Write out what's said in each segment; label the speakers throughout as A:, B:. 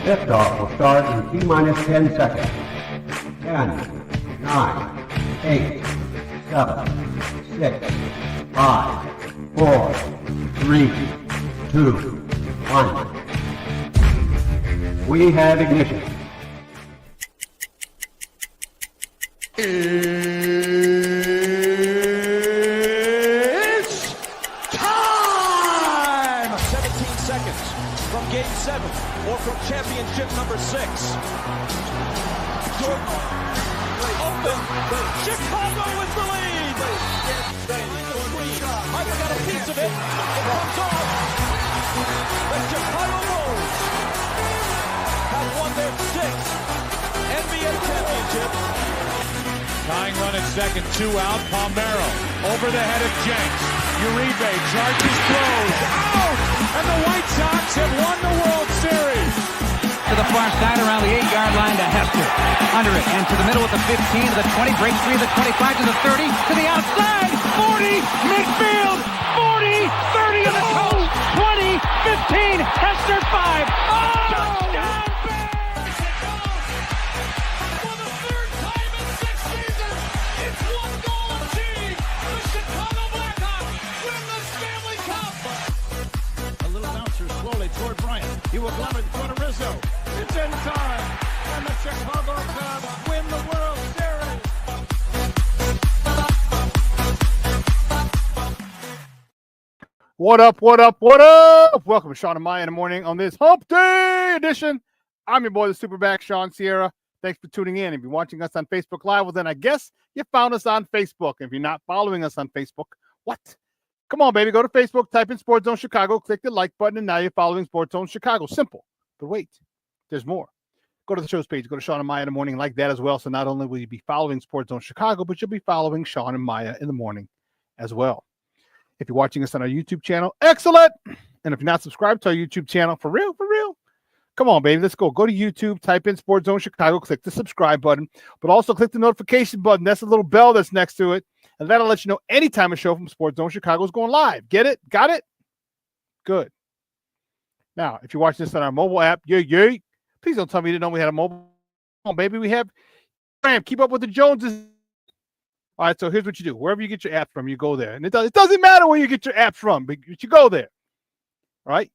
A: Liftoff will start in T-minus 10 seconds. 10, 9, 8, 7, 6, 5, 4, 3, 2, 1. We have ignition.
B: It's time! 17 seconds from Game 7 or from championship number 6. Jordan open. Chicago with the lead. Michael got a piece of it. It comes off. The Chicago Bulls have won their 6th NBA championship.
C: Tying run at second, 2 out. Palmero over the head of Jenks. Uribe charges, throws, out! And the White Sox have won the World Series.
D: To the far side around the 8-yard line to Hester. Under it and to the middle with the 15 to the 20. Breaks 3 to the 25 to the 30 to the outside. 40 midfield. 40 30 to the coast. 20 15 Hester 5. Oh! Touchdown!
B: Toward Bryant. He will glove it for Rizzo. It's in time. And the Chicago Cubs win the World Series.
E: What up, what up, what up? Welcome to Shawn and Maya in the morning on this Hump Day edition. I'm your boy, the SuperBack, Shawn Sierra. Thanks for tuning in. If you're watching us on Facebook Live, well, then I guess you found us on Facebook. If you're not following us on Facebook, what? Come on, baby. Go to Facebook, type in Sports Zone Chicago, click the like button, and now you're following Sports Zone Chicago. Simple. But wait, there's more. Go to the show's page. Go to Shawn and Maya in the morning like that as well. So not only will you be following Sports Zone Chicago, but you'll be following Shawn and Maya in the morning as well. If you're watching us on our YouTube channel, excellent. And if you're not subscribed to our YouTube channel, for real, come on, baby. Let's go. Go to YouTube, type in Sports Zone Chicago, click the subscribe button, but also click the notification button. That's a little bell that's next to it. And that'll let you know anytime a show from Sports Zone Chicago is going live. Get it? Got it? Good. Now, if you're watching this on our mobile app, yay. Please don't tell me you didn't know we had a mobile. Come on, baby. We have Keep Up with the Joneses. All right, so here's what you do. Wherever you get your app from, you go there. And it doesn't matter where you get your apps from, but you go there. All right?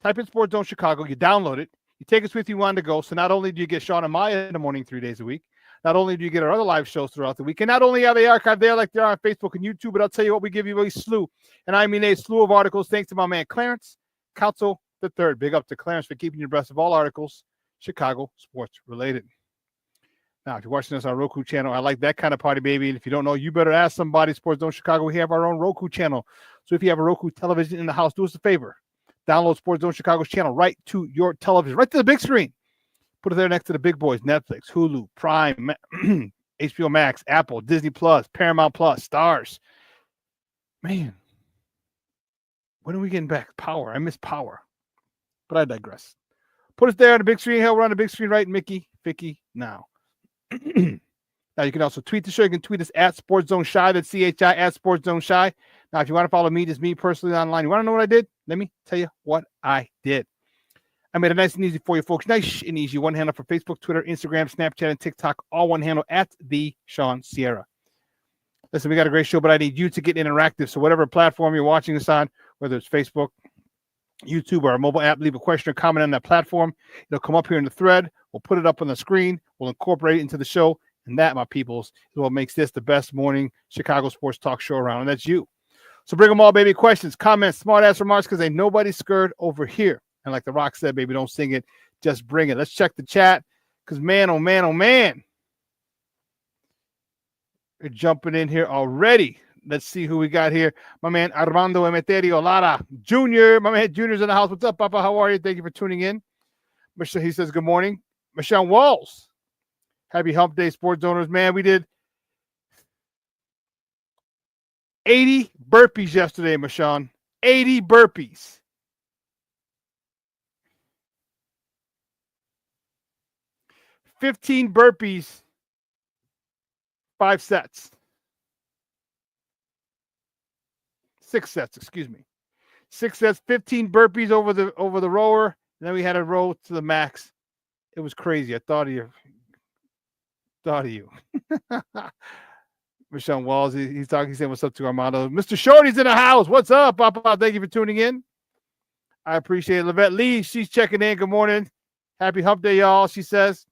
E: Type in Sports Zone Chicago. You download it. You take us with you on the go. So not only do you get Shawn and Maya in the morning 3 days a week, not only do you get our other live shows throughout the week, and not only are they archived there like they are on Facebook and YouTube, but I'll tell you what, we give you a slew, and I mean a slew of articles thanks to my man Clarence Council III. Big up to Clarence for keeping you abreast of all articles Chicago sports related. Now, if you're watching us on our Roku channel, I like that kind of party, baby. And if you don't know, you better ask somebody. Sports Zone Chicago, we have our own Roku channel. So if you have a Roku television in the house, do us a favor. Download Sports Zone Chicago's channel right to your television, right to the big screen. Put it there next to the big boys, Netflix, Hulu, Prime, HBO Max, Apple, Disney Plus, Paramount Plus, Stars. Man, when are we getting back? Power. I miss Power. But I digress. Put us there on the big screen. Hell, we're on the big screen, right, Mickey, Vicky, now. Now, you can also tweet the show. You can tweet us at Sports Zone Shy. That's CHI at Sports Zone Shy. Now, if you want to follow me, just me personally online. You want to know what I did? Let me tell you what I did. I made it nice and easy for you folks. Nice and easy. One handle for Facebook, Twitter, Instagram, Snapchat, and TikTok. All one handle at the Shawn Sierra. Listen, we got a great show, but I need you to get interactive. So whatever platform you're watching this on, whether it's Facebook, YouTube, or our mobile app, leave a question or comment on that platform. It'll come up here in the thread. We'll put it up on the screen. We'll incorporate it into the show. And that, my peoples, is what makes this the best morning Chicago sports talk show around. And that's you. So bring them all, baby. Questions, comments, smart-ass remarks, because ain't nobody scared over here. And like The Rock said, baby, don't sing it. Just bring it. Let's check the chat. Because, man, oh, man. We're jumping in here already. Let's see who we got here. My man, Armando Emeterio Lara Jr. My man, Junior's in the house. What's up, Papa? How are you? Thank you for tuning in. Michelle, he says, good morning. Michelle Walls. Happy Hump Day, sports owners. Man, we did 80 burpees yesterday, Michelle. 80 burpees. 15 burpees, 5 sets. 6 sets, excuse me. 6 sets, 15 burpees over the rower, And then we had a roll to the max. It was crazy. I thought of you. Rashawn Walls, he's talking. He's saying, "What's up to Armando?" Mr. Shorty's in the house. What's up, Papa? Thank you for tuning in. I appreciate it. Levette Lee, she's checking in. Good morning. Happy Hump Day, y'all. She says,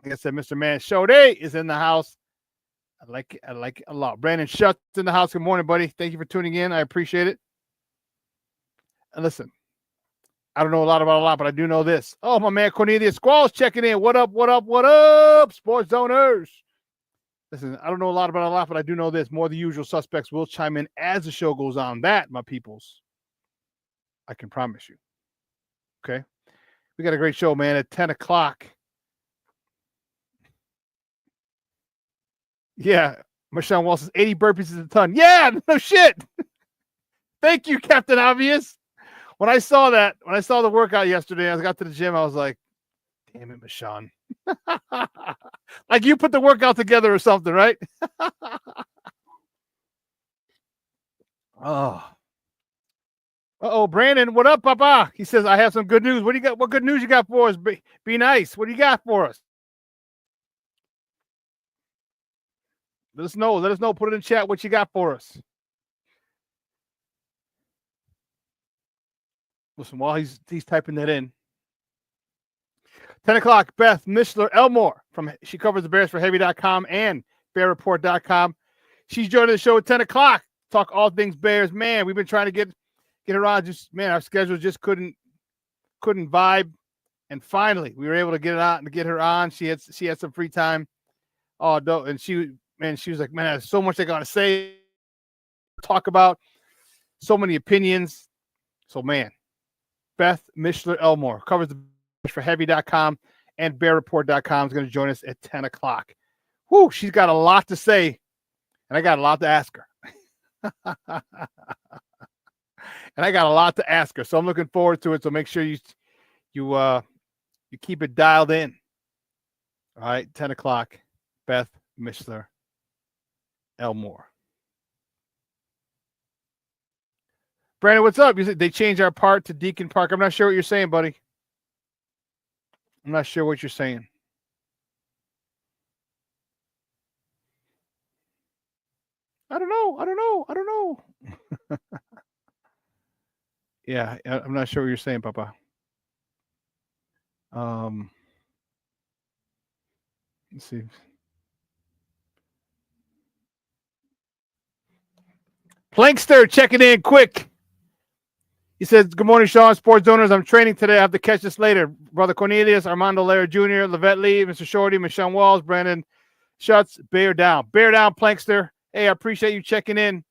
E: like I said, Mr. Man Shorty is in the house. I like it a lot. Brandon Schutz in the house. Good morning, buddy. Thank you for tuning in. I appreciate it. And listen, I don't know a lot about a lot, but I do know this. Oh, my man Cornelius Squall's checking in. What up, what up, what up, sports zoners? Listen, I don't know a lot about a lot, but I do know this. More of the usual suspects will chime in as the show goes on. That, my peoples, I can promise you. Okay? We got a great show, man, at 10 o'clock. Yeah, Michelle Walsh says 80 burpees is a ton. Yeah, no shit. Thank you, Captain Obvious. When I saw the workout yesterday, I got to the gym, I was like, damn it, Michonne. Like you put the workout together or something, right? Oh, Brandon, what up, Papa? He says, I have some good news. What do you got? What good news you got for us? Be nice. What do you got for us? Let us know. Let us know. Put it in chat what you got for us. Listen, while he's typing that in. 10 o'clock, Beth Mishler-Elmore she covers the Bears for Heavy.com and BearReport.com. She's joining the show at 10 o'clock. Talk all things Bears. Man, we've been trying to get her on. Our schedule just couldn't vibe. And finally, we were able to get it out and get her on. She had some free time. Oh, no, and she was like, man, there's so much I gotta say, talk about, so many opinions. So, man, Beth Mishler-Elmore covers the for Heavy.com and BearReport.com is going to join us at 10 o'clock. Whoo, she's got a lot to say, and I got a lot to ask her. So I'm looking forward to it. So make sure you keep it dialed in. All right, 10 o'clock, Beth Mishler-Elmore. Brandon, what's up? You said they changed our part to Deacon Park. I'm not sure what you're saying, buddy. I'm not sure what you're saying. I don't know. Yeah, I'm not sure what you're saying, Papa. Let's see. Plankster checking in quick. He says, good morning, Shawn, sports owners. I'm training today. I have to catch this later. Brother Cornelius, Armando Lara Jr., Levette Lee, Mr. Shorty, Michelle Walls, Brandon Schutz, bear down. Bear down, Plankster. Hey, I appreciate you checking in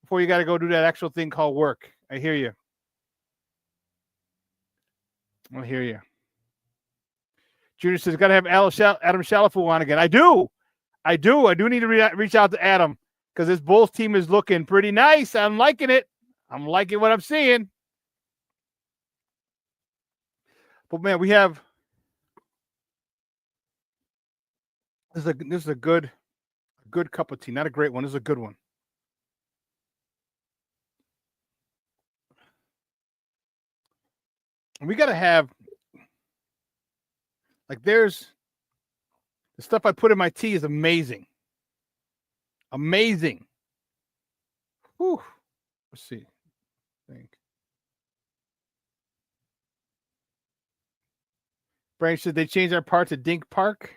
E: before you got to go do that actual thing called work. I hear you. Junior says, got to have Adam Shalafu on again. I do need to reach out to Adam because this Bulls team is looking pretty nice. I'm liking it. I'm liking what I'm seeing. But man, we have this is a good cup of tea. Not a great one. This is a good one. And we got to have there's the stuff I put in my tea is amazing. Amazing. Whew. Let's see. Branch said they changed our part to Dink Park.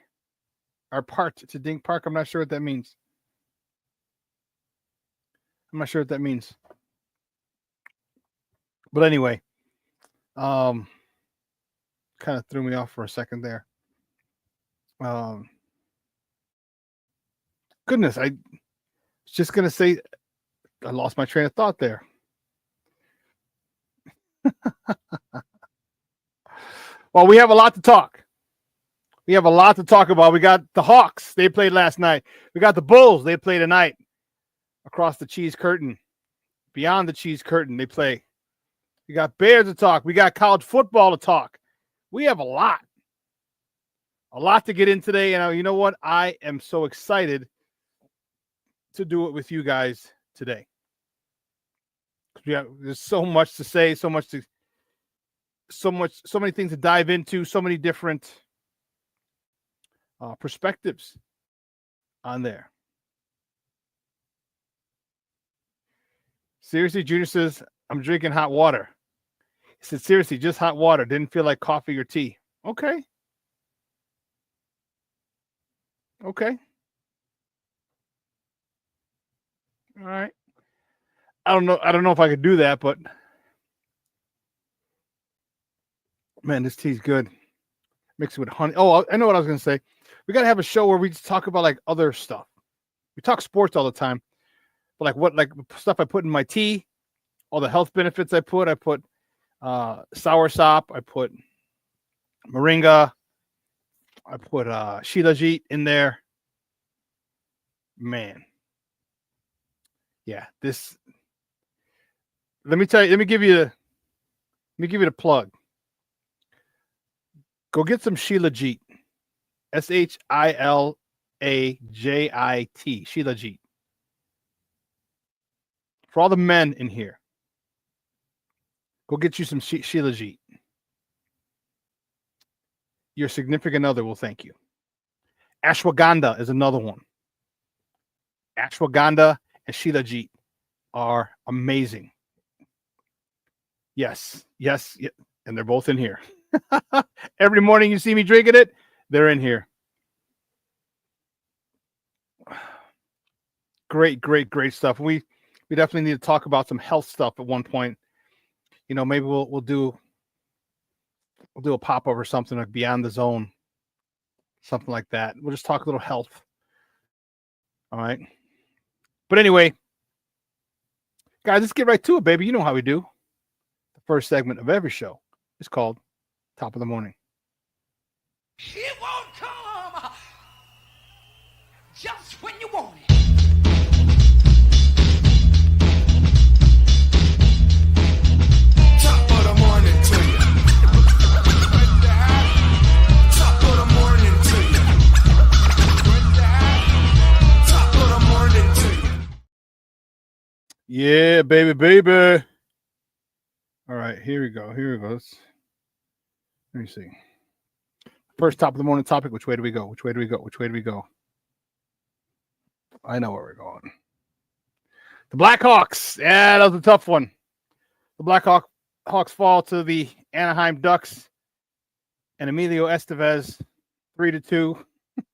E: Our part to Dink Park. I'm not sure what that means. But anyway, kind of threw me off for a second there. Goodness, I was just gonna say I lost my train of thought there. Well, we have a lot to talk. About. We got the Hawks. They played last night. We got the Bulls. They play tonight. Across the cheese curtain. Beyond the cheese curtain, they play. We got Bears to talk. We got college football to talk. We have a lot to get in today. And you know what? I am so excited to do it with you guys today. There's so much to say, so much so many things to dive into, so many different perspectives on there. Seriously, Junior says, I'm drinking hot water. He said, seriously, just hot water. Didn't feel like coffee or tea. Okay. Okay. All right. I don't know if I could do that, but man, this tea's good. Mix it with honey. Oh, I know what I was going to say. We got to have a show where we just talk about like other stuff. We talk sports all the time, but like stuff I put in my tea, all the health benefits I put soursop, I put moringa, I put shilajit in there. Man. Yeah, this. Let me give you the plug. Go get some shilajit. Shilajit. Shilajit. For all the men in here, go get you some shilajit. Your significant other will thank you. Ashwagandha is another one. Ashwagandha and shilajit are amazing. Yes. And they're both in here. Every morning you see me drinking it, they're in here. Great stuff. We definitely need to talk about some health stuff at one point. You know, maybe we'll do a pop-up or something like Beyond the Zone, something like that. We'll just talk a little health. All right. But anyway, guys, let's get right to it, baby. You know how we do. The first segment of every show is called Top of the Morning.
F: It won't come just when you want it. Top of the morning to you. Top of the morning to you. Top of the morning to you.
E: Yeah, baby. All right, here we go. Let me see. First top of the morning topic. Which way do we go? I know where we're going. The Blackhawks. Yeah, that was a tough one. The Blackhawks fall to the Anaheim Ducks and Emilio Estevez 3-2.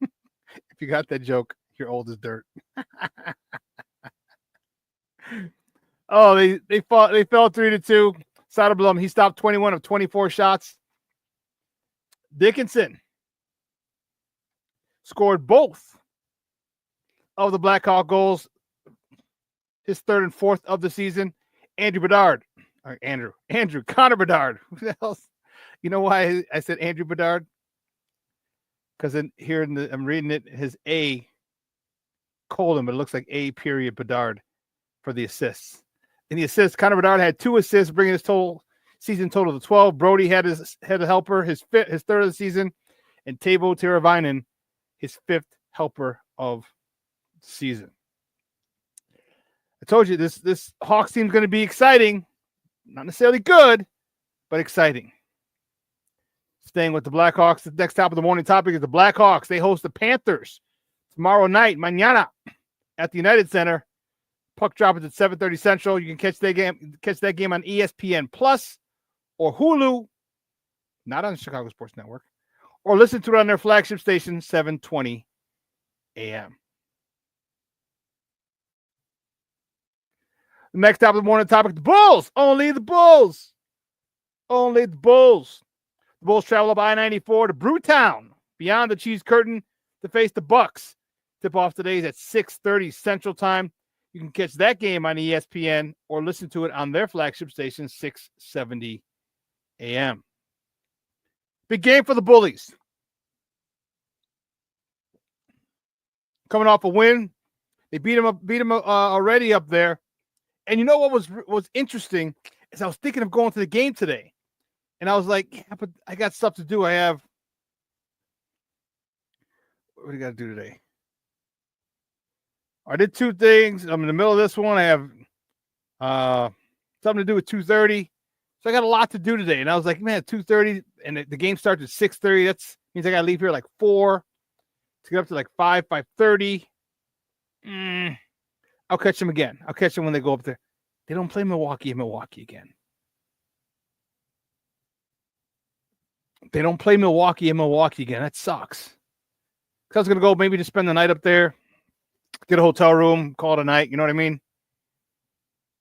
E: If you got that joke, you're old as dirt. Oh, they fell 3-2. Soderblom, he stopped 21 of 24 shots. Dickinson scored both of the Blackhawk goals, his third and fourth of the season. Connor Bedard. Who the hell? You know why I said Andrew Bedard? Because I'm reading it, his A colon, but it looks like A period Bedard for the assists. In the assists, Connor Bedard had 2 assists, bringing his season total to 12. Brody had a helper, his third of the season, and Teuvo Teravainen, his 5th helper of the season. I told you this Hawks team is going to be exciting, not necessarily good, but exciting. Staying with the Blackhawks, the next top of the morning topic is the Blackhawks. They host the Panthers tomorrow night, mañana, at the United Center. Puck drop is at 7:30 Central. You can catch that game on ESPN Plus or Hulu, not on the Chicago Sports Network, or listen to it on their flagship station, 7:20 a.m. The next top of the morning topic, the Bulls. Only the Bulls. Only the Bulls. The Bulls travel up I-94 to Brewtown, beyond the cheese curtain, to face the Bucks. Tip-off today is at 6:30 Central Time. You can catch that game on ESPN or listen to it on their flagship station, 670 a.m. Big game for the Bullies. Coming off a win. They beat them already up there. And you know what was interesting is I was thinking of going to the game today. And I was like, yeah, but I got stuff to do. What do you got to do today? I did 2 things. I'm in the middle of this one. I have something to do at 2:30. So I got a lot to do today. And I was like, man, 2:30 and the game starts at 6:30. That means I got to leave here like 4 to get up to like 5:30. I'll catch them again. I'll catch them when they go up there. They don't play Milwaukee in Milwaukee again. They don't play Milwaukee in Milwaukee again. That sucks. I was going to go maybe just spend the night up there, get a hotel room, call it a night. You know what I mean?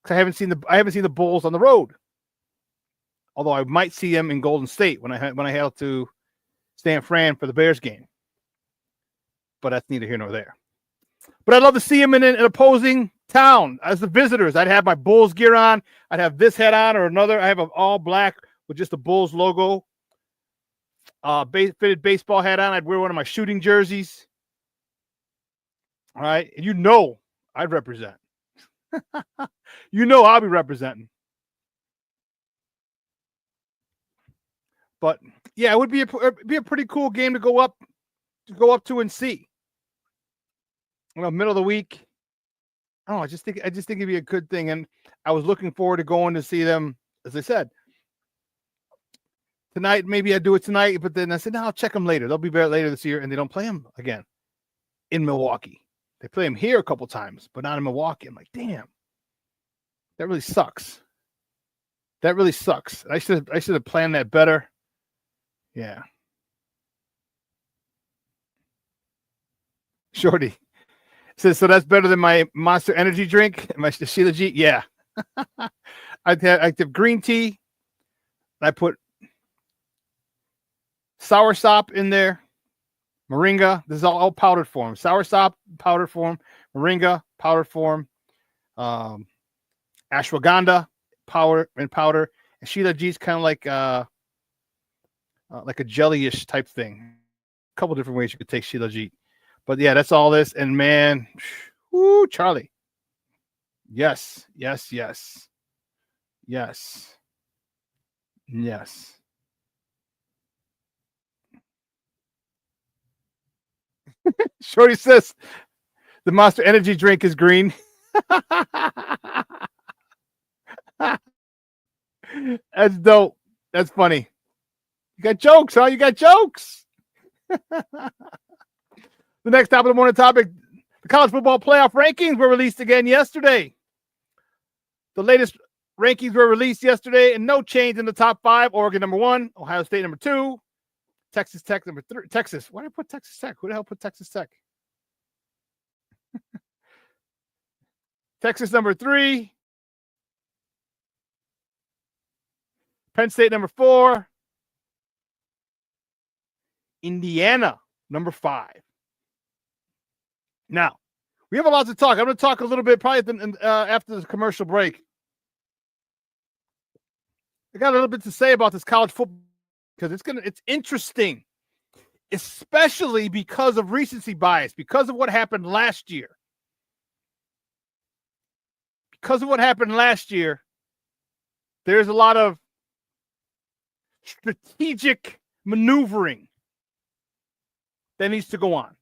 E: I haven't seen the Bulls on the road. Although I might see them in Golden State when I head to San Fran for the Bears game. But that's neither here nor there. But I'd love to see them in an opposing town as the visitors. I'd have my Bulls gear on. I'd have this hat on or another. I have an all black with just the Bulls logo. Fitted baseball hat on. I'd wear one of my shooting jerseys. All right. And I'd represent. I'll be representing. But yeah, it would be a pretty cool game to go up to and see. Middle of the week. I just think it'd be a good thing. And I was looking forward to going to see them, as I said. Tonight, maybe I do it tonight, but then I said, no, I'll check them later. They'll be better later this year, and they don't play them again in Milwaukee. They play them here a couple times, but not in Milwaukee. I'm like, damn, that really sucks. I should have planned that better. Yeah. Shorty says, so that's better than my Monster Energy drink, my Sheila G. Yeah. I have green tea. I put sour sop in there, moringa. This is all powdered form. Sour sop, powdered form, moringa, powdered form, ashwagandha, powder. And Sheila G is kind of like a jellyish type thing. A couple different ways you could take Sheila G. But yeah, that's all this. And man, whoo, Charlie. Yes. Shorty says the Monster Energy drink is green. That's dope. That's funny. You got jokes, huh? You got jokes. The next top of the morning topic, the college football playoff rankings were released again yesterday. The latest rankings were released yesterday, and no change in the top 5. Oregon number 1, Ohio State number 2, Texas Tech number 3. Texas. Why did I put Texas Tech? Who the hell put Texas Tech? Texas number 3. Penn State number 4. Indiana number 5. Now, we have a lot to talk. I'm going to talk a little bit probably after the commercial break. I got a little bit to say about this college football because it's interesting, especially because of recency bias, because of what happened last year. Because of what happened last year, there's a lot of strategic maneuvering that needs to go on.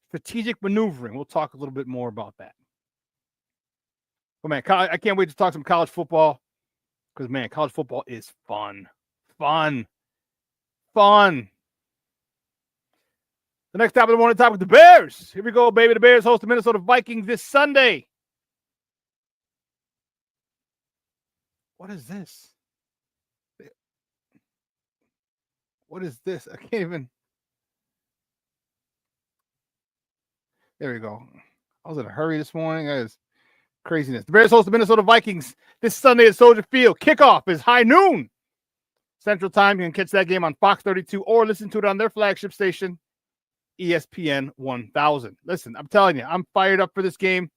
E: Strategic maneuvering. We'll talk a little bit more about that. But man, I can't wait to talk some college football because, man, college football is fun. The next top of the morning topic, the Bears. Here we go, baby. The Bears host the Minnesota Vikings this Sunday. What is this? What is this? I can't even. There we go. I was in a hurry this morning. That is craziness. The Bears host the Minnesota Vikings this Sunday at Soldier Field. Kickoff is high noon Central Time. You can catch that game on Fox 32 or listen to it on their flagship station, ESPN 1000. Listen, I'm telling you, I'm fired up for this game.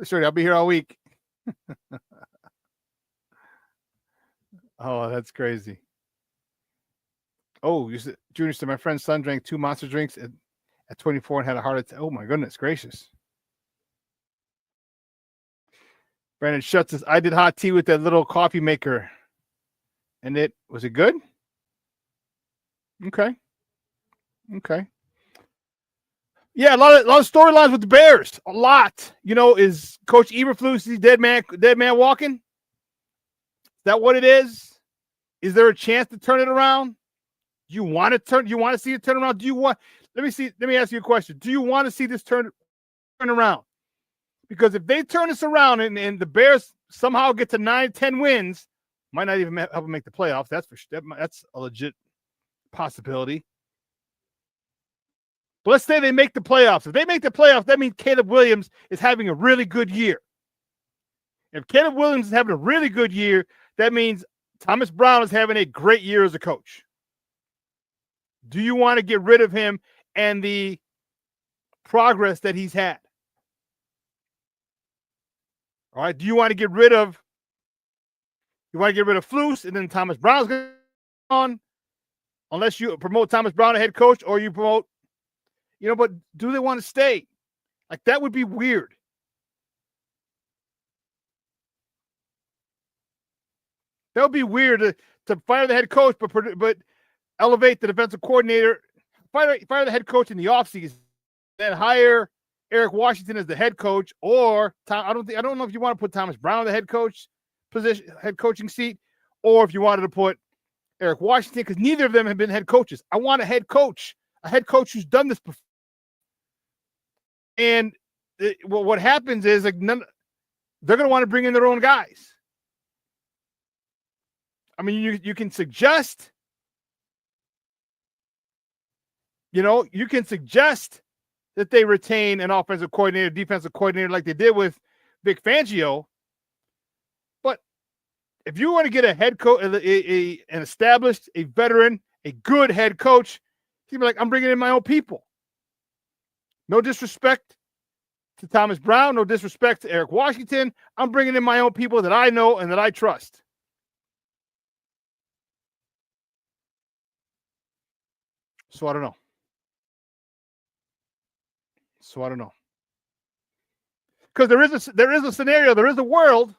E: Sure, I'll be here all week. Oh, that's crazy. Oh, Junior said my friend's son drank 2 Monster drinks at 24 and had a heart attack. Oh my goodness gracious. Brandon Schutz says, I did hot tea with that little coffee maker. And was it good? Okay. Yeah, a lot of storylines with the Bears. A lot. Is Coach Eberflus dead man walking? Is that what it is? Is there a chance to turn it around? Do you want to see it turn around? Let me ask you a question. Do you want to see this turn around? Because if they turn this around and the Bears somehow get to 9-10 wins, might not even help them make the playoffs. That's a legit possibility. But let's say they make the playoffs. If they make the playoffs, that means Caleb Williams is having a really good year. If Caleb Williams is having a really good year, that means Thomas Brown is having a great year as a coach. Do you want to get rid of him and the progress that he's had? All right. Do you want to get rid of Flus and then Thomas Brown's going on? Unless you promote Thomas Brown as head coach or you promote, but do they want to stay? Like, that would be weird. That would be weird to fire the head coach, but elevate the defensive coordinator, fire the head coach in the offseason, then hire Eric Washington as the head coach. Or I don't know if you want to put Thomas Brown in the head coaching seat, or if you wanted to put Eric Washington, because neither of them have been head coaches. I want a head coach who's done this before. And what happens is they're going to want to bring in their own guys. I mean, you can suggest, you can suggest that they retain an offensive coordinator, defensive coordinator like they did with Vic Fangio. But if you want to get a head coach, an established, a veteran, a good head coach, he'd be like, I'm bringing in my own people. No disrespect to Thomas Brown, no disrespect to Eric Washington. I'm bringing in my own people that I know and that I trust. So I don't know. Because there is a scenario, there is a world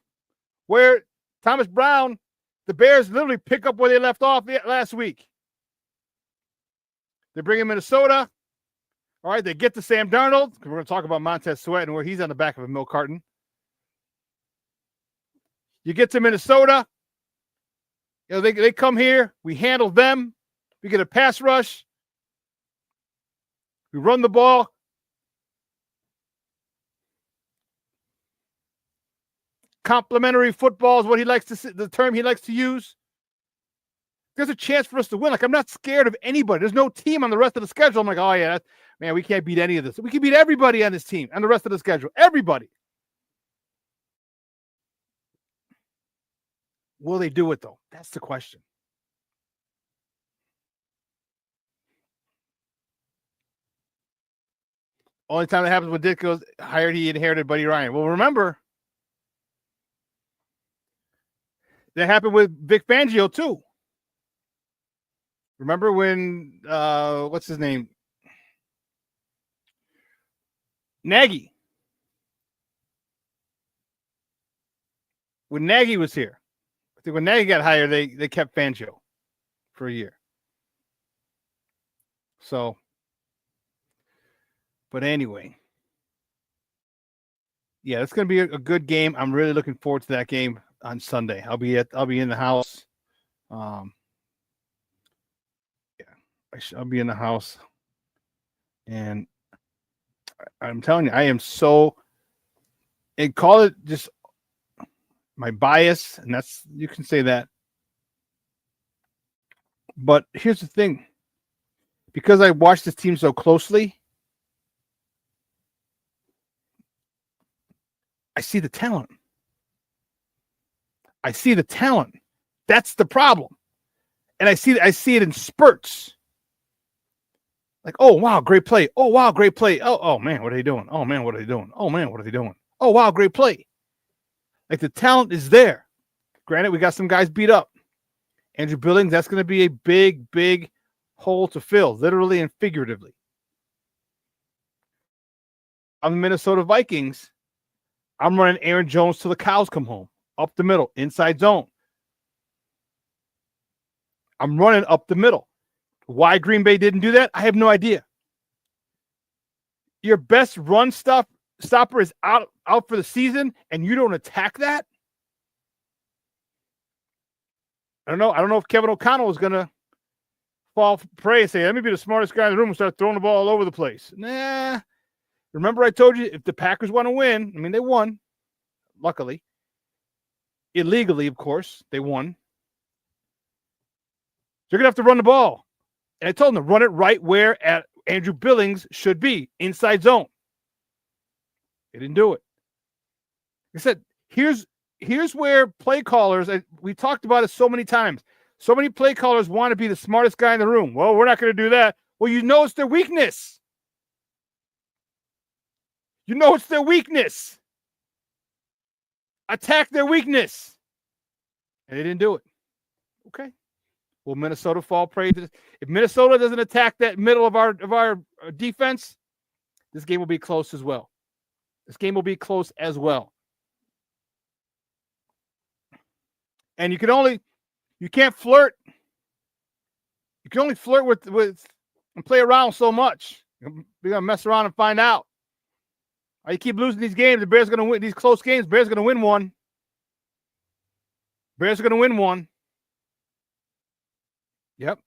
E: where Thomas Brown, the Bears literally pick up where they left off last week. They bring in Minnesota. All right, they get to Sam Darnold. We're going to talk about Montez Sweat and where he's on the back of a milk carton. You get to Minnesota. They come here. We handle them. We get a pass rush. We run the ball. Complementary football is what the term he likes to use. There's a chance for us to win. Like, I'm not scared of anybody. There's no team on the rest of the schedule. I'm like, oh yeah, man, we can't beat any of this. We can beat everybody on this team and the rest of the schedule. Everybody. Will they do it though? That's the question. Only time that happens when Dick goes hired, he inherited Buddy Ryan. Well, remember, that happened with Vic Fangio too. Remember when what's his name? Nagy. When Nagy was here. I think when Nagy got hired, they kept Fangio for a year. So, but anyway. Yeah, it's going to be a good game. I'm really looking forward to that game on Sunday. I'll be in the house. I'll be in the house, and I'm telling you, I am so. And call it just my bias, and that's, you can say that. But here's the thing: because I watch this team so closely, I see the talent. That's the problem. And I see it in spurts. Like, oh, wow, great play. Oh, wow, great play. Oh, man, what are they doing? Oh, man, what are they doing? Oh, man, what are they doing? Oh, wow, great play. Like, the talent is there. Granted, we got some guys beat up. Andrew Billings, that's going to be a big, big hole to fill, literally and figuratively. On the Minnesota Vikings, I'm running Aaron Jones till the cows come home. Up the middle, inside zone. I'm running up the middle. Why Green Bay didn't do that, I have no idea. your best run stopper is out for the season, and you don't attack that? I don't know. I don't know if Kevin O'Connell is going to fall prey and say, let me be the smartest guy in the room and start throwing the ball all over the place. Nah. Remember I told you, if the Packers want to win, I mean, they won, luckily. Illegally, of course, they won. You're going to have to run the ball. And I told them to run it right where Andrew Billings should be, inside zone. They didn't do it. Like I said, here's where play callers, we talked about it so many times. So many play callers want to be the smartest guy in the room. Well, we're not going to do that. Well, you know it's their weakness. You know it's their weakness. Attack their weakness. And they didn't do it. Okay. Will Minnesota fall prey to this? If Minnesota doesn't attack that middle of our defense, this game will be close as well. This game will be close as well. And you can only flirt with and play around so much. You're gonna mess around and find out. You keep losing these games, the Bears are gonna win these close games. Bears are gonna win one. Bears are gonna win one. Yep.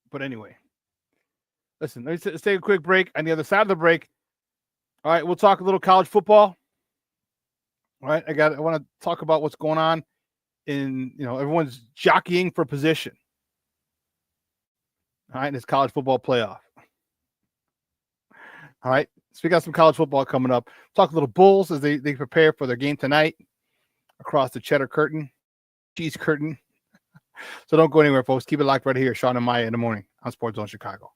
E: But anyway, listen, let's take a quick break. On the other side of the break, all right, we'll talk a little college football. All right, I want to talk about what's going on in, everyone's jockeying for position. All right, in this college football playoff. All right, so we got some college football coming up. Talk a little Bulls as they prepare for their game tonight across the cheddar curtain, cheese curtain. So don't go anywhere, folks. Keep it locked right here. Shawn and Maya in the morning on Sports Zone Chicago.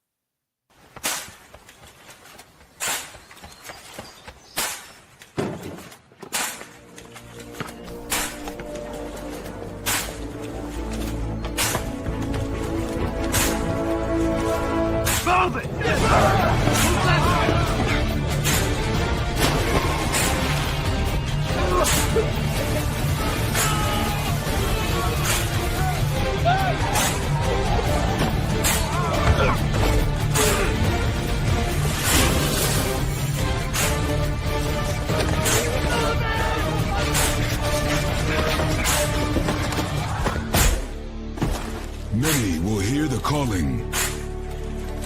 F: Many will hear the calling.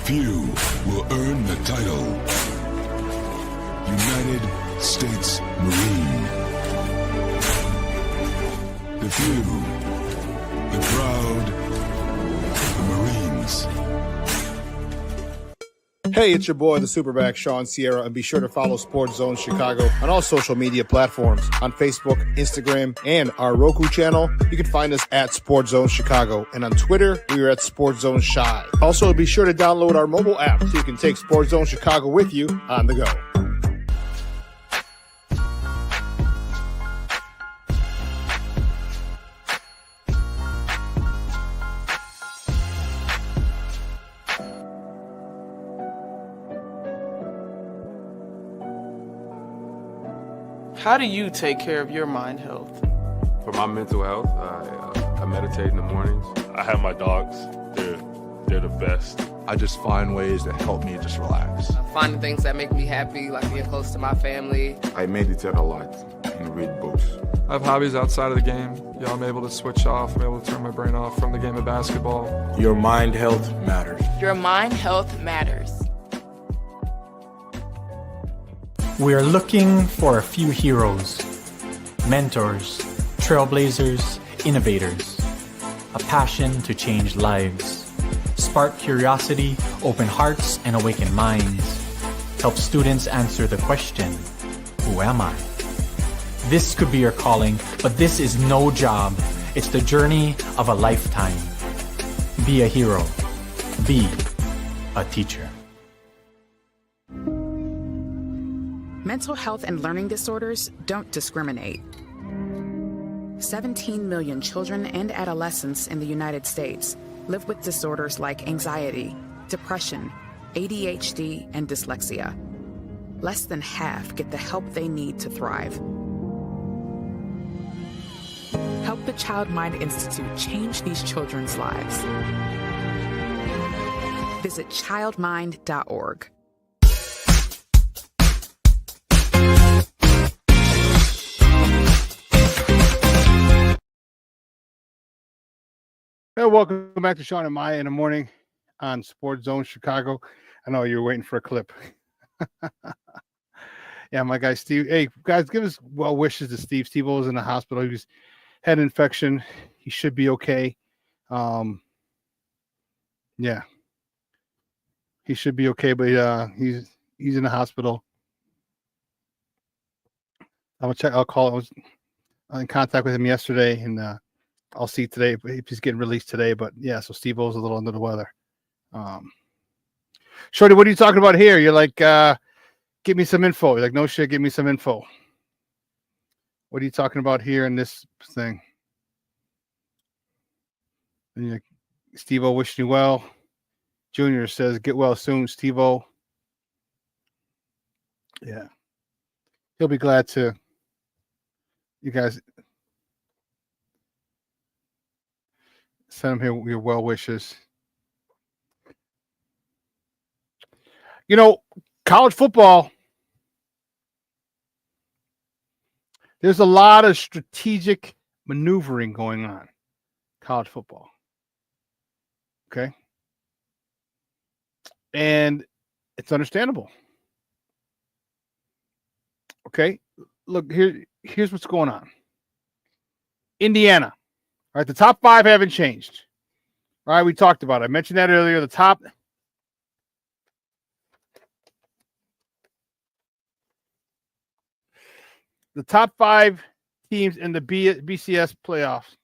F: Few will earn the title. United States Marine. The few, the proud, the Marines.
E: Hey, it's your boy, the SuperBack, Shawn Sierra, and be sure to follow Sports Zone Chicago on all social media platforms, on Facebook, Instagram, and our Roku channel. You can find us at Sports Zone Chicago, and on Twitter, we are at Sports Zone Shy. Also, be sure to download our mobile app so you can take Sports Zone Chicago with you on the go.
G: How do you take care of your mind health?
H: For my mental health, I meditate in the mornings.
I: I have my dogs. They're the best.
J: I just find ways that help me just relax.
G: Finding things that make me happy, like being close to my family.
H: I meditate a lot and read books.
K: I have hobbies outside of the game. I'm able to switch off. I'm able to turn my brain off from the game of basketball.
J: Your mind health matters.
L: Your mind health matters.
M: We are looking for a few heroes, mentors, trailblazers, innovators, a passion to change lives, spark curiosity, open hearts, and awaken minds, help students answer the question, who am I? This could be your calling, but this is no job. It's the journey of a lifetime. Be a hero. Be a teacher.
L: Mental health and learning disorders don't discriminate. 17 million children and adolescents in the United States live with disorders like anxiety, depression, ADHD, and dyslexia. Less than half get the help they need to thrive. Help the Child Mind Institute change these children's lives. Visit childmind.org.
E: Hey, welcome back to Shawn and Maya in the morning on Sports Zone Chicago. I know you were waiting for a clip. Yeah, my guy Steve. Hey, guys, give us well wishes to Steve. Steve was in the hospital. He had an infection. He should be okay. Yeah, he should be okay, but he's in the hospital. I'm gonna check. I'll call. I was in contact with him yesterday, and I'll see today if he's getting released today. But yeah, so Steve O's a little under the weather. Shorty, what are you talking about here? You're like, give me some info. You're like, no shit, give me some info. What are you talking about here in this thing? And you're like, Steve O wishing you well. Junior says, get well soon, Steve O. Yeah. He'll be glad to. You guys send him your well wishes. You know, college football, there's a lot of strategic maneuvering going on. College football. Okay. And it's understandable. Okay. Look, here's what's going on. Indiana. All right, the top 5 haven't changed. All right, we talked about it. I mentioned that earlier. The top The top 5 teams in the BCS playoffs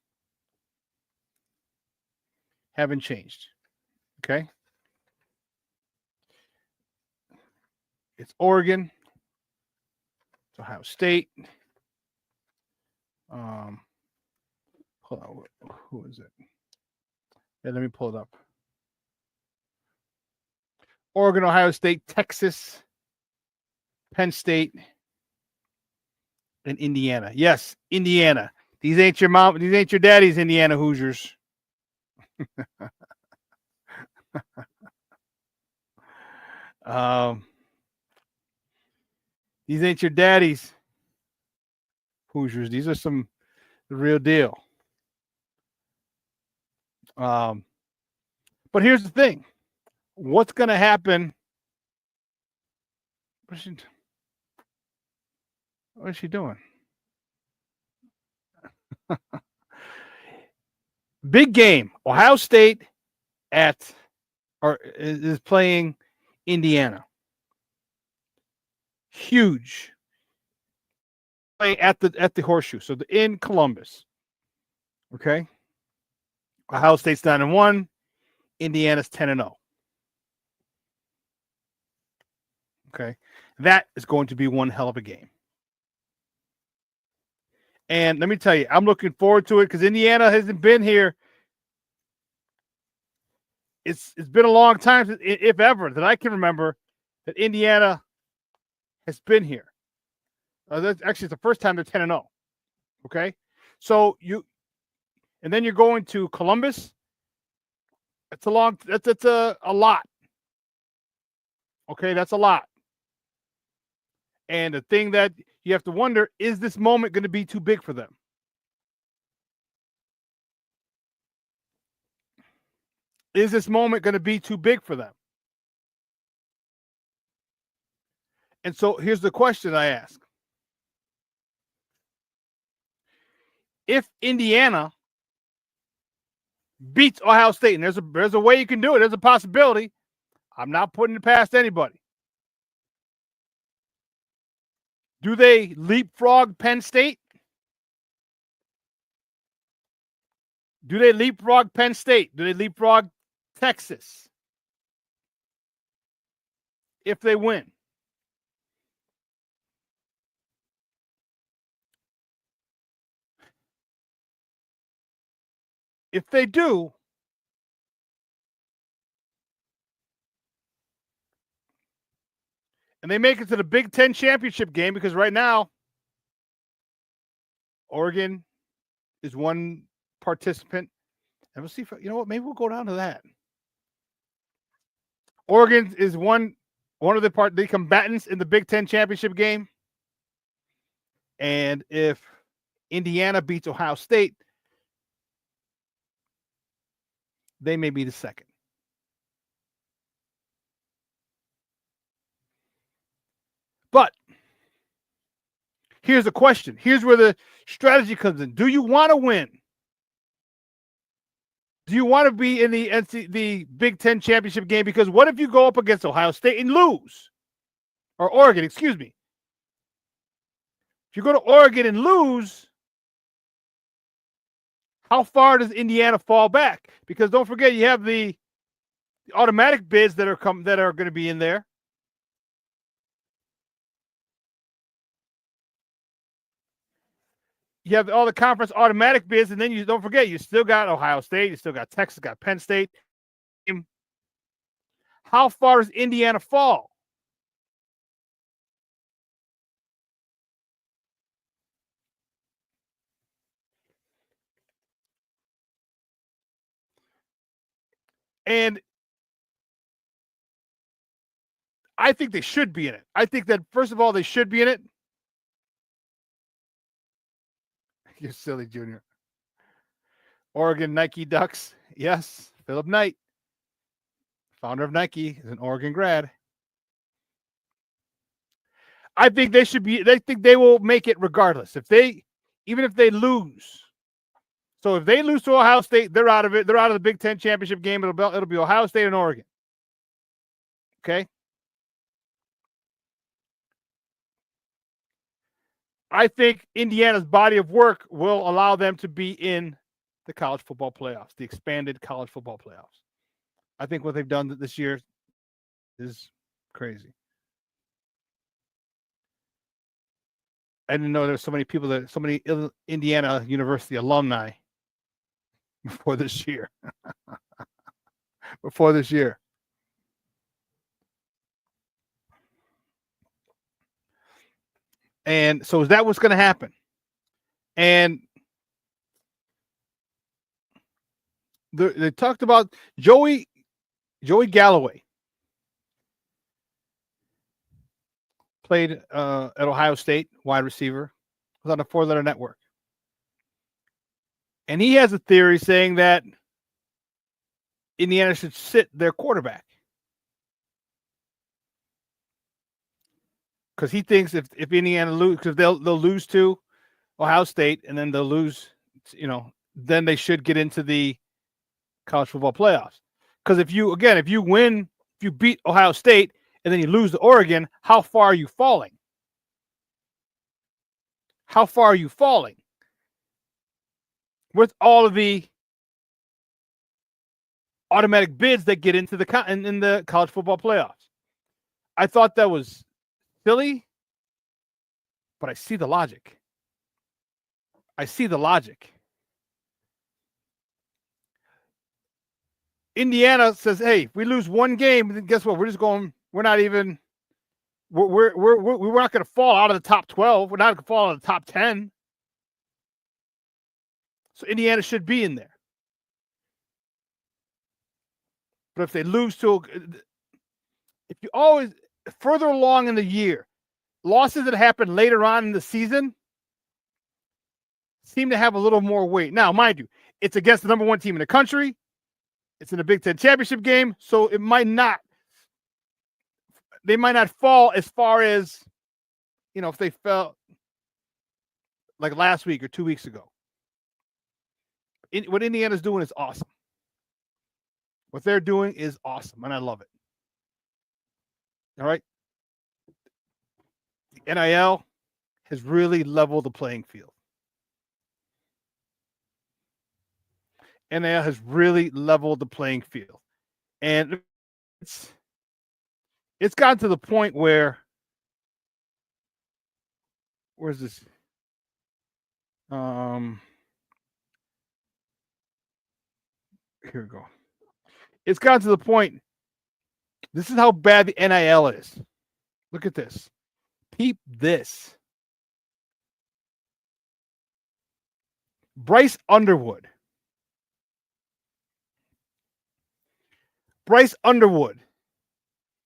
E: haven't changed. Okay. It's Oregon. It's Ohio State. Hold on. Who is it? Yeah, let me pull it up. Oregon, Ohio State, Texas, Penn State, and Indiana. Yes, Indiana. These ain't your mom. These ain't your daddy's Indiana Hoosiers. These ain't your daddy's Hoosiers. These are the real deal. But here's the thing. What's going to happen? What is she doing? Big game. Ohio State is playing Indiana. Huge. Playing at the Horseshoe. So in Columbus. Okay. Ohio State's 9-1. Indiana's 10-0. Okay. That is going to be one hell of a game. And let me tell you, I'm looking forward to it because Indiana hasn't been here. It's been a long time, if ever, that I can remember that Indiana has been here. That's actually the first time they're 10-0. Okay, so and then you're going to Columbus. That's a lot. Okay, that's a lot. And the thing that you have to wonder, is this moment going to be too big for them? Is this moment going to be too big for them? And so here's the question I ask. If Indiana beats Ohio State, and there's a way you can do it, there's a possibility. I'm not putting it past anybody. Do they leapfrog Penn State? Do they leapfrog Penn State? Do they leapfrog Texas? If they win. If they do, and they make it to the Big Ten championship game, because right now, Oregon is one participant. And we'll see if, maybe we'll go down to that. Oregon is one of the combatants in the Big Ten championship game. And if Indiana beats Ohio State, they may be the second. But here's the question. Here's where the strategy comes in. Do you want to win? Do you want to be in the Big Ten championship game? Because what if you go up against Ohio State and lose? Or Oregon, excuse me. If you go to Oregon and lose, how far does Indiana fall back? Because don't forget, you have the automatic bids that are going to be in there. You have all the conference automatic bids, and then you don't forget, you still got Ohio State, you still got Texas, got Penn State. How far does Indiana fall? And I think they should be in it. I think that, first of all, they should be in it. You're silly, Junior. Oregon Nike Ducks. Yes, Philip Knight, founder of Nike, is an Oregon grad. I think they should be. They think they will make it regardless. Even if they lose. So if they lose to Ohio State, they're out of it. They're out of the Big Ten championship game. It'll be Ohio State and Oregon. Okay. I think Indiana's body of work will allow them to be in the college football playoffs, the expanded college football playoffs. I think what they've done this year is crazy. I didn't know there's so many people so many Indiana University alumni before this year. Before this year. And so is that what's going to happen? And they talked about Joey Galloway played at Ohio State, wide receiver, was on a 4-letter network. And he has a theory saying that Indiana should sit their quarterback. Because he thinks if Indiana lose, because they'll lose to Ohio State and then they'll lose, then they should get into the college football playoffs. Because if you beat Ohio State and then you lose to Oregon, how far are you falling? How far are you falling? With all of the automatic bids that get into in the college football playoffs. I thought that was silly, but I see the logic. Indiana says, "Hey, if we lose one game, then guess what? We're not going to fall out of the top 12. We're not going to fall out of the top 10. So Indiana should be in there. But if they lose if you always further along in the year, losses that happen later on in the season seem to have a little more weight. Now, mind you, it's against the number 1 team in the country. It's in the Big Ten championship game, so they might not fall as far as, if they fell like last week or 2 weeks ago. What Indiana's doing is awesome. What they're doing is awesome, and I love it. All right? The NIL has really leveled the playing field. NIL has really leveled the playing field. And it's gotten to the point where, where's this? Here we go. It's gotten to the point. This is how bad the NIL is. Look at this. Peep this. Bryce Underwood.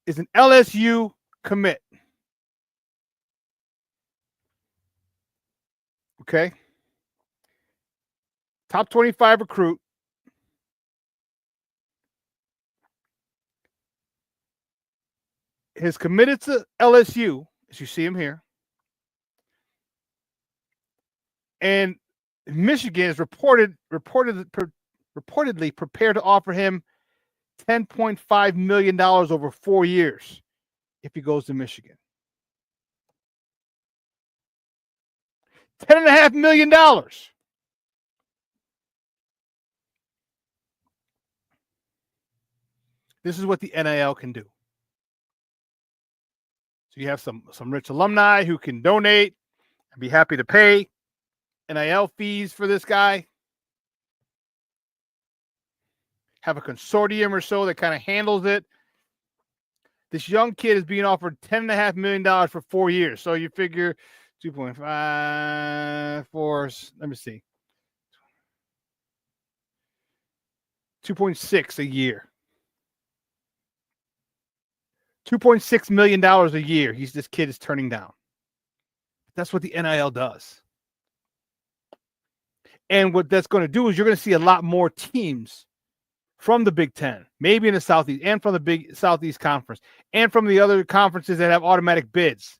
E: is an LSU commit. Okay. Top 25 recruit. Has committed to LSU, as you see him here. And Michigan is reportedly prepared to offer him $10.5 million over 4 years if he goes to Michigan. $10.5 million. This is what the NIL can do. So you have some rich alumni who can donate and be happy to pay NIL fees for this guy. Have a consortium or so that kind of handles it. This young kid is being offered $10.5 million for 4 years. So you figure 2.5 for, let me see, 2.6 a year. $2.6 million a year. This kid is turning down. That's what the NIL does. And what that's going to do is you're going to see a lot more teams from the Big Ten, maybe in the Southeast, and from the Big Southeast Conference, and from the other conferences that have automatic bids.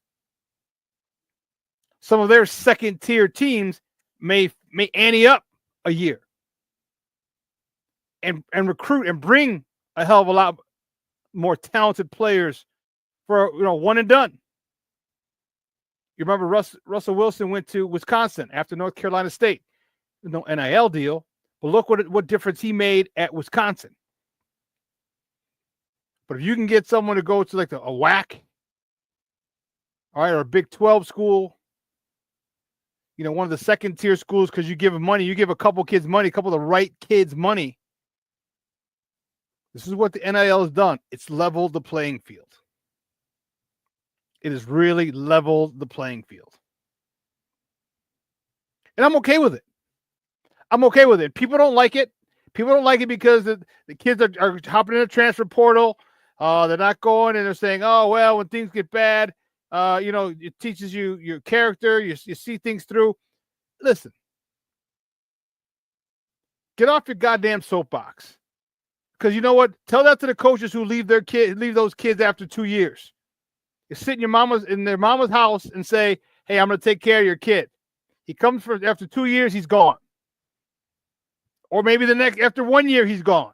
E: Some of their second-tier teams may ante up a year and recruit and bring a hell of a lot more talented players for one and done. You remember Russell Wilson went to Wisconsin after North Carolina State. No NIL deal, but look what difference he made at Wisconsin. But if you can get someone to go to like a WAC, all right, or a Big 12 school, one of the second tier schools, because you give them money, you give a couple kids money, a couple of the right kids money. This is what the NIL has done. It's leveled the playing field. It has really leveled the playing field. And I'm okay with it. I'm okay with it. People don't like it. People don't like it because the kids are hopping in the transfer portal. They're not going and they're saying, oh, well, when things get bad, it teaches you your character. You see things through. Listen. Get off your goddamn soapbox. Because you know what? Tell that to the coaches who leave those kids after 2 years. You sit in their mama's house and say, hey, I'm going to take care of your kid. He comes after 2 years, he's gone. Or maybe after 1 year, he's gone.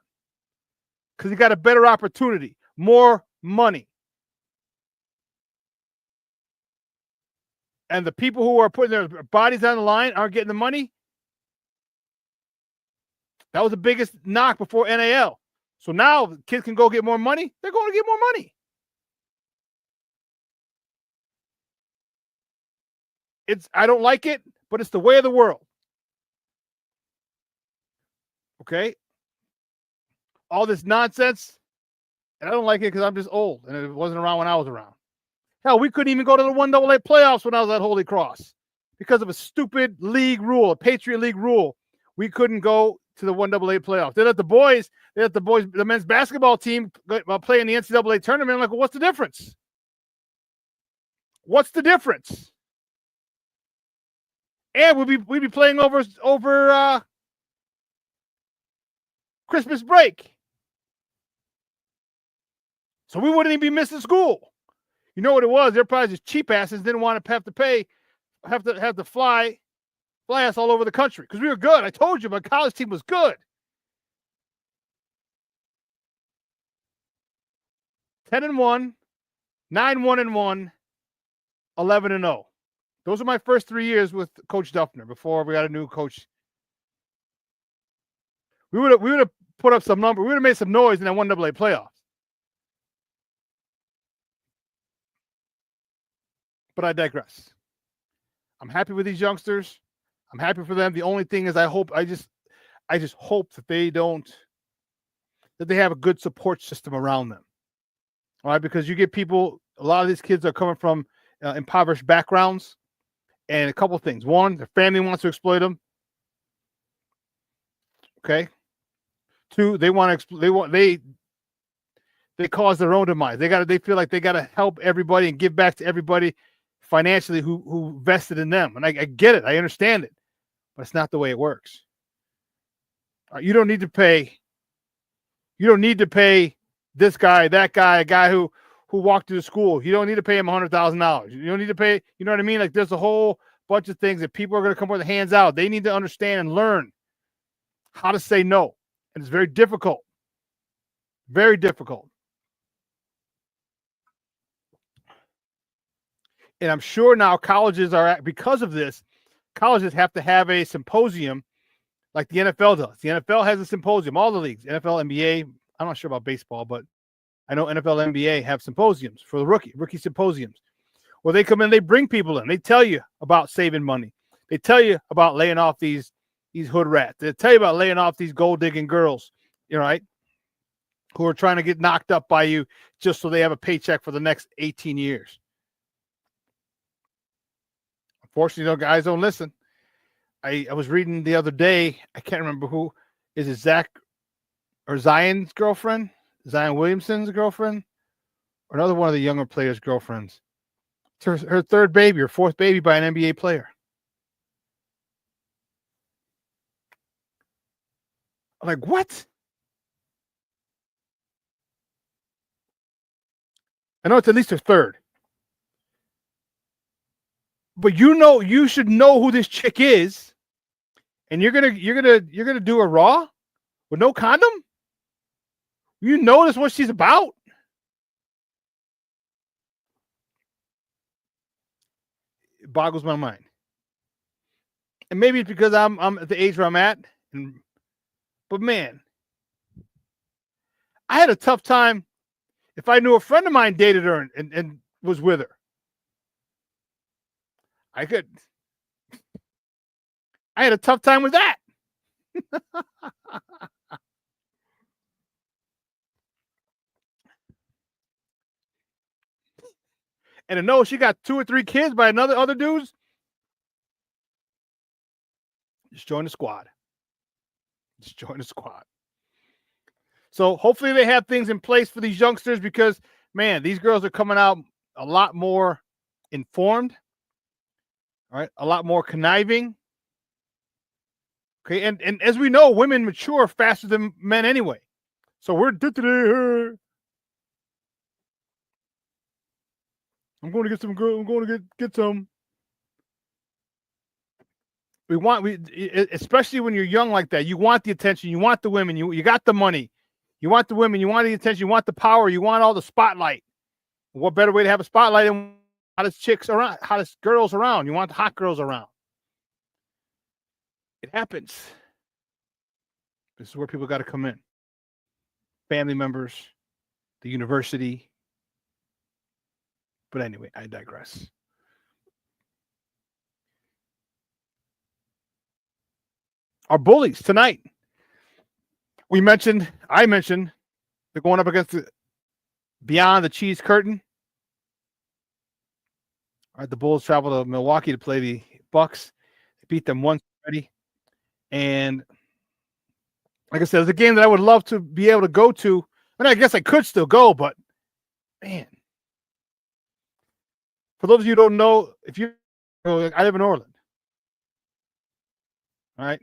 E: Because he got a better opportunity, more money. And the people who are putting their bodies on the line aren't getting the money. That was the biggest knock before NIL. So now kids can go get more money. They're going to get more money. I don't like it, but it's the way of the world. Okay? All this nonsense, and I don't like it because I'm just old, and it wasn't around when I was around. Hell, we couldn't even go to the 1AA playoffs when I was at Holy Cross because of a stupid league rule, a Patriot League rule. We couldn't go to the 1AA playoffs. They let the men's basketball team play in the NCAA tournament. I'm like, well, what's the difference? What's the difference? And we'd be playing over Christmas break. So we wouldn't even be missing school. You know what it was? They're probably just cheap asses, didn't want to have to fly us all over the country because we were good. I told you my college team was good. 10-1, 9-1-1, 11-0. Those are my first 3 years with Coach Duffner before we got a new coach. We would have put up some number. We would have made some noise in that 1AA playoffs. But I digress. I'm happy with these youngsters. I'm happy for them. The only thing is I just hope that they have a good support system around them. All right, because you get people, a lot of these kids are coming from impoverished backgrounds, and a couple things. One, their family wants to exploit them. Okay. Two, they they cause their own demise. They feel like they got to help everybody and give back to everybody financially who vested in them. And I get it. I understand it. But it's not the way it works. You don't need to pay. You don't need to pay this guy, that guy, a guy who walked through the school. You don't need to pay him $100,000. You don't need to pay. You know what I mean? Like there's a whole bunch of things that people are going to come with their hands out. They need to understand and learn how to say no. And it's very difficult. Very difficult. And I'm sure now colleges are, because of this, colleges have to have a symposium like the NFL does. The NFL has a symposium, all the leagues, NFL, NBA. I'm not sure about baseball, but I know NFL, NBA have symposiums for the rookie symposiums, where they come in, they bring people in. They tell you about saving money. They tell you about laying off these hood rats. They tell you about laying off these gold digging girls, right? Who are trying to get knocked up by you just so they have a paycheck for the next 18 years. Unfortunately, guys don't listen. I was reading the other day, I can't remember who, is it Zach or Zion's girlfriend? Zion Williamson's girlfriend? Or another one of the younger players' girlfriends? It's her third baby or fourth baby by an NBA player. I'm like, what? I know it's at least her third. But you should know who this chick is, and you're gonna do a Raw with no condom? You notice what she's about? It boggles my mind. And maybe it's because I'm at the age where I'm at, but man, I had a tough time if I knew a friend of mine dated her and was with her. I had a tough time with that. And to know she got 2 or 3 kids by other dudes, just join the squad. Just join the squad. So hopefully they have things in place for these youngsters because, man, these girls are coming out a lot more informed, all right, a lot more conniving. Okay, and as we know, women mature faster than men anyway. So I'm going to get some girl. I'm going to get some. Especially when you're young like that, you want the attention. You want the women. You got the money. You want the women. You want the attention. You want the power. You want all the spotlight. What better way to have a spotlight than hottest chicks around, hottest girls around? You want the hot girls around. It happens. This is where people got to come in. Family members, the university. But anyway, I digress. Our bullies tonight. I mentioned they're going up against beyond the cheese curtain. All right, the Bulls travel to Milwaukee to play the Bucks. They beat them once already. And like I said, it's a game that I would love to be able to go to. And I guess I could still go, but man. For those of you who don't know, I live in Orland. All right.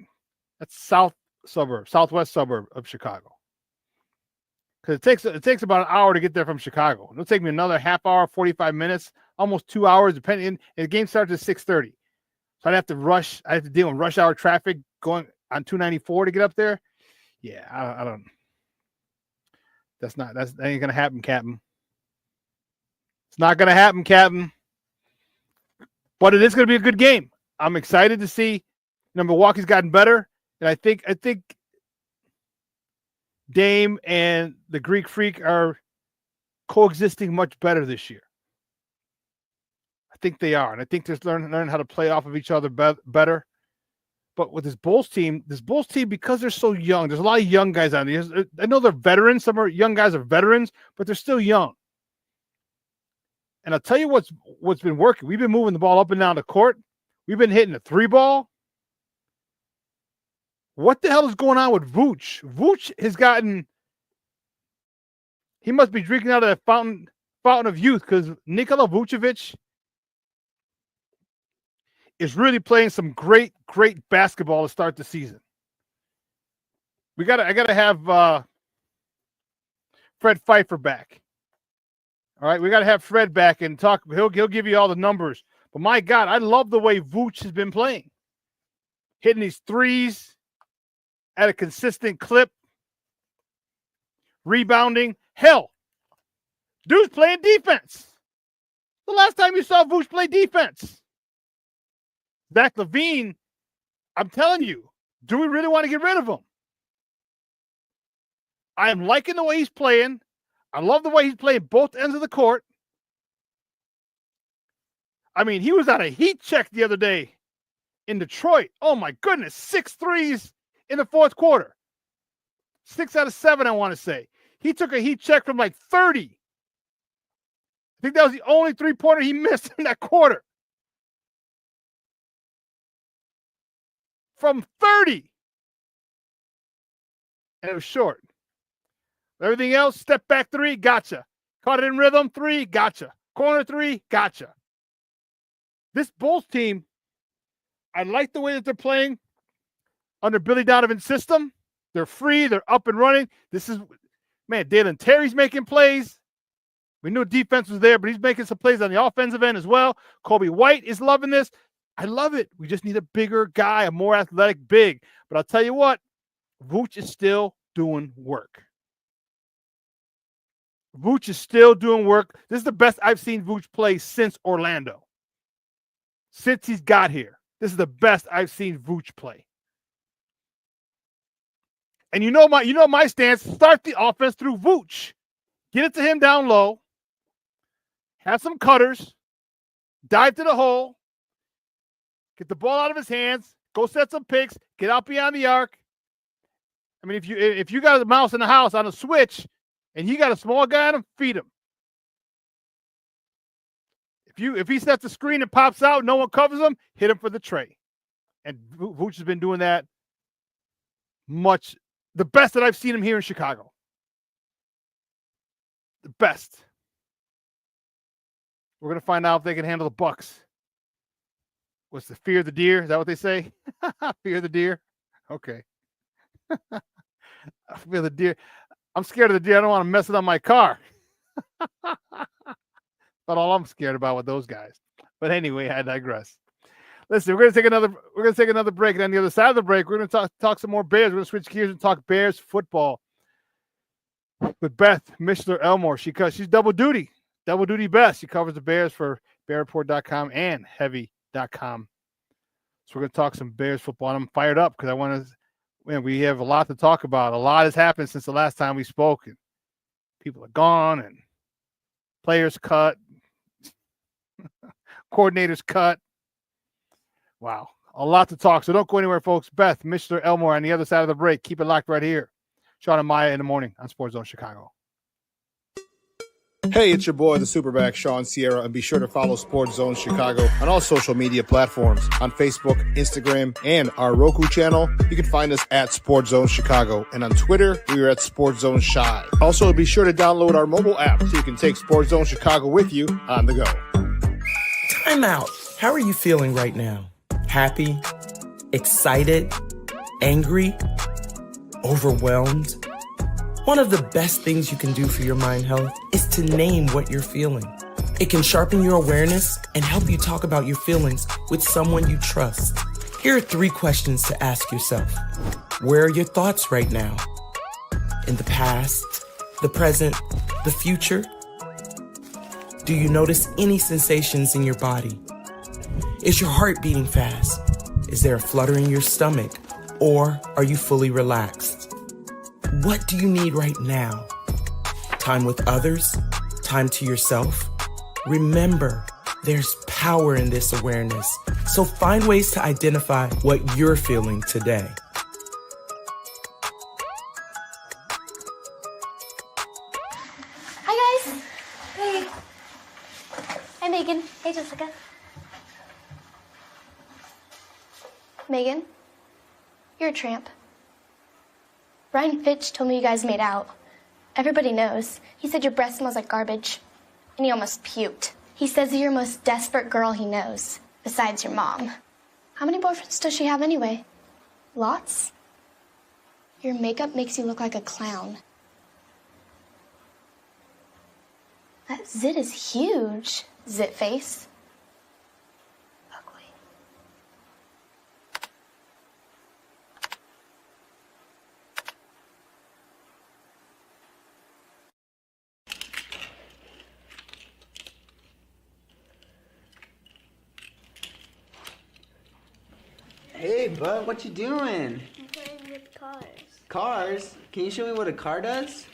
E: That's southwest suburb of Chicago. Because it takes about an hour to get there from Chicago. It'll take me another half hour, 45 minutes, almost 2 hours, depending. And the game starts at 6:30. So I'd have to rush. I have to deal with rush hour traffic going on 294 to get up there. Yeah, I don't. That ain't gonna happen, Captain. It's not gonna happen, Captain. But it is gonna be a good game. I'm excited to see. Milwaukee's gotten better, and I think Dame and the Greek Freak are coexisting much better this year. I think they are, and I think they're learning how to play off of each other better. But with this Bulls team, because they're so young, there's a lot of young guys on there. I know they're veterans. Some are young guys are veterans, but they're still young. And I'll tell you what's been working. We've been moving the ball up and down the court. We've been hitting the 3-ball. What the hell is going on with Vooch? Vooch has He must be drinking out of that fountain of youth, because Nikola Vucevic is really playing some great basketball to start the season. I gotta have Fred Pfeiffer back. All right, we gotta have Fred back and talk. He'll give you all the numbers. But my God, I love the way Vooch has been playing, hitting these threes at a consistent clip, rebounding. Hell, dude's playing defense. The last time you saw Vooch play defense, Zach LaVine, I'm telling you, do we really want to get rid of him? I am liking the way he's playing. I love the way he's playing both ends of the court. I mean, he was on a heat check the other day in Detroit. Oh, my goodness. 6 threes in the fourth quarter. 6 out of 7, I want to say. He took a heat check from like 30. I think that was the only three-pointer he missed in that quarter. From 30. And it was short. Everything else, step back 3, gotcha. Caught it in rhythm, 3, gotcha. Corner 3, gotcha. This Bulls team, I like the way that they're playing under Billy Donovan's system. They're free. They're up and running. Dalen Terry's making plays. We knew defense was there, but he's making some plays on the offensive end as well. Kobe White is loving this. I love it. We just need a bigger guy, a more athletic big. But I'll tell you what, Vooch is still doing work. Vooch is still doing work. This is the best I've seen Vooch play since Orlando. Since he's got here. This is the best I've seen Vooch play. And you know my stance, start the offense through Vooch. Get it to him down low. Have some cutters. Dive to the hole. Get the ball out of his hands. Go set some picks. Get out beyond the arc. I mean, if you got a mouse in the house on a switch and you got a small guy on him, feed him. If he sets the screen and pops out, no one covers him, hit him for the tray. And Vooch has been doing that the best that I've seen him here in Chicago. The best. We're going to find out if they can handle the Bucks. What's the fear of the deer? Is that what they say? Fear of the deer? Okay. Fear of the deer. I'm scared of the deer. I don't want to mess it on my car. But all I'm scared about with those guys. But anyway, I digress. Listen, we're gonna take another break, and on the other side of the break, we're gonna talk some more Bears. We're gonna switch gears and talk Bears football with Beth Mishler-Elmore. She's double duty Beth. She covers the Bears for BearReport.com and Heavy.com. So we're gonna talk some Bears football. And I'm fired up because we have a lot to talk about. A lot has happened since the last time we spoke. And people are gone, and players cut. Coordinators cut. Wow. A lot to talk. So don't go anywhere, folks. Beth Mishler-Elmore on the other side of the break. Keep it locked right here. Shawn and Maya in the morning on Sports Zone Chicago.
J: Hey, it's your boy, the SuperBack, Shawn Sierra, and be sure to follow Sports Zone Chicago on all social media platforms, on Facebook, Instagram, and our Roku channel. You can find us at Sports Zone Chicago, and on Twitter, we are at Sports Zone Shy. Also, be sure to download our mobile app so you can take Sports Zone Chicago with you on the go.
N: Time out. How are you feeling right now? Happy? Excited? Angry? Overwhelmed? One of the best things you can do for your mind health is to name what you're feeling. It can sharpen your awareness and help you talk about your feelings with someone you trust. Here are 3 questions to ask yourself. Where are your thoughts right now? In the past, the present, the future? Do you notice any sensations in your body? Is your heart beating fast? Is there a flutter in your stomach? Or are you fully relaxed? What do you need right now? Time with others? Time to yourself? Remember, there's power in this awareness. So find ways to identify what you're feeling today.
O: Hi, guys. Hey. Hi, Megan. Hey, Jessica. Megan, you're a tramp. Brian Fitch told me you guys made out. Everybody knows. He said your breath smells like garbage. And he almost puked. He says you're the most desperate girl he knows, besides your mom. How many boyfriends does she have anyway? Lots? Your makeup makes you look like a clown. That zit is huge, zit face. Ugly.
P: Hey, bud, what you doing?
O: I'm playing with cars.
P: Cars? Can you show me what a car does?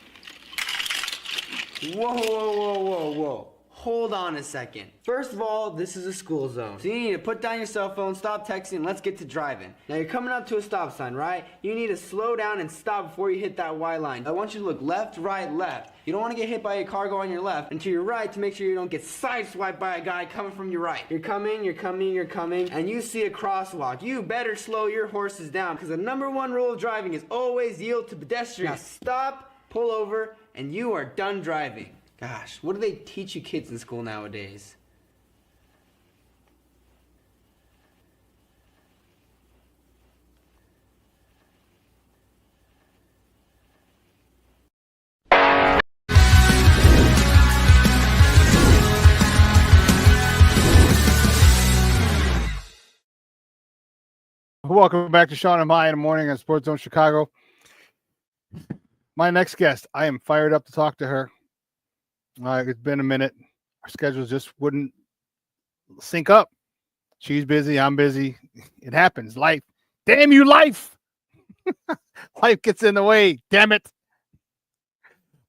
P: Whoa, whoa, whoa, whoa, whoa. Hold on a second. First of all, this is a school zone. So you need to put down your cell phone, stop texting, and let's get to driving. Now you're coming up to a stop sign, right? You need to slow down and stop before you hit that Y line. I want you to look left, right, left. You don't want to get hit by a car going on your left and to your right to make sure you don't get sideswiped by a guy coming from your right. You're coming, and you see a crosswalk. You better slow your horses down because the #1 rule of driving is always yield to pedestrians. Now stop, pull over, and you are done driving. Gosh, what do they teach you kids in school nowadays?
E: Welcome back to Shawn and Maya in the morning on Sports Zone Chicago. My next guest, I am fired up to talk to her. It's been a minute. Our schedules just wouldn't sync up. She's busy. I'm busy. It happens. Life. Damn you, life. Life gets in the way. Damn it.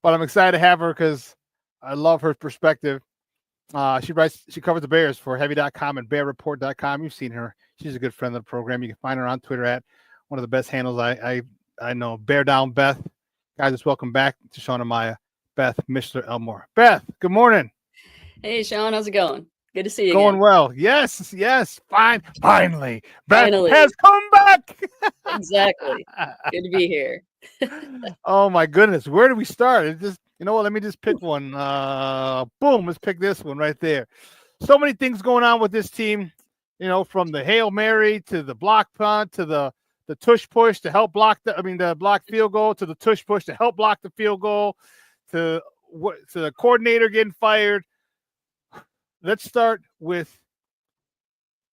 E: But I'm excited to have her because I love her perspective. She covers the Bears for Heavy.com and BearReport.com. You've seen her. She's a good friend of the program. You can find her on Twitter at one of the best handles I know. Bear Down Beth. Guys, just welcome back to Shawn and Maya. Beth Mishler-Elmore. Beth, good morning.
Q: Hey, Shawn, how's it going? Good to see you
E: Going
Q: again.
E: well. Yes. Finally. Beth has come back.
Q: Exactly. Good to be here.
E: Oh, my goodness. Where do we start? It just, you know what? Let me just pick one. Boom. Let's pick this one right there. So many things going on with this team, you know, from the Hail Mary to the block punt to the tush push to help block the block field goal to the tush push to help block the field goal to the coordinator getting fired. Let's start with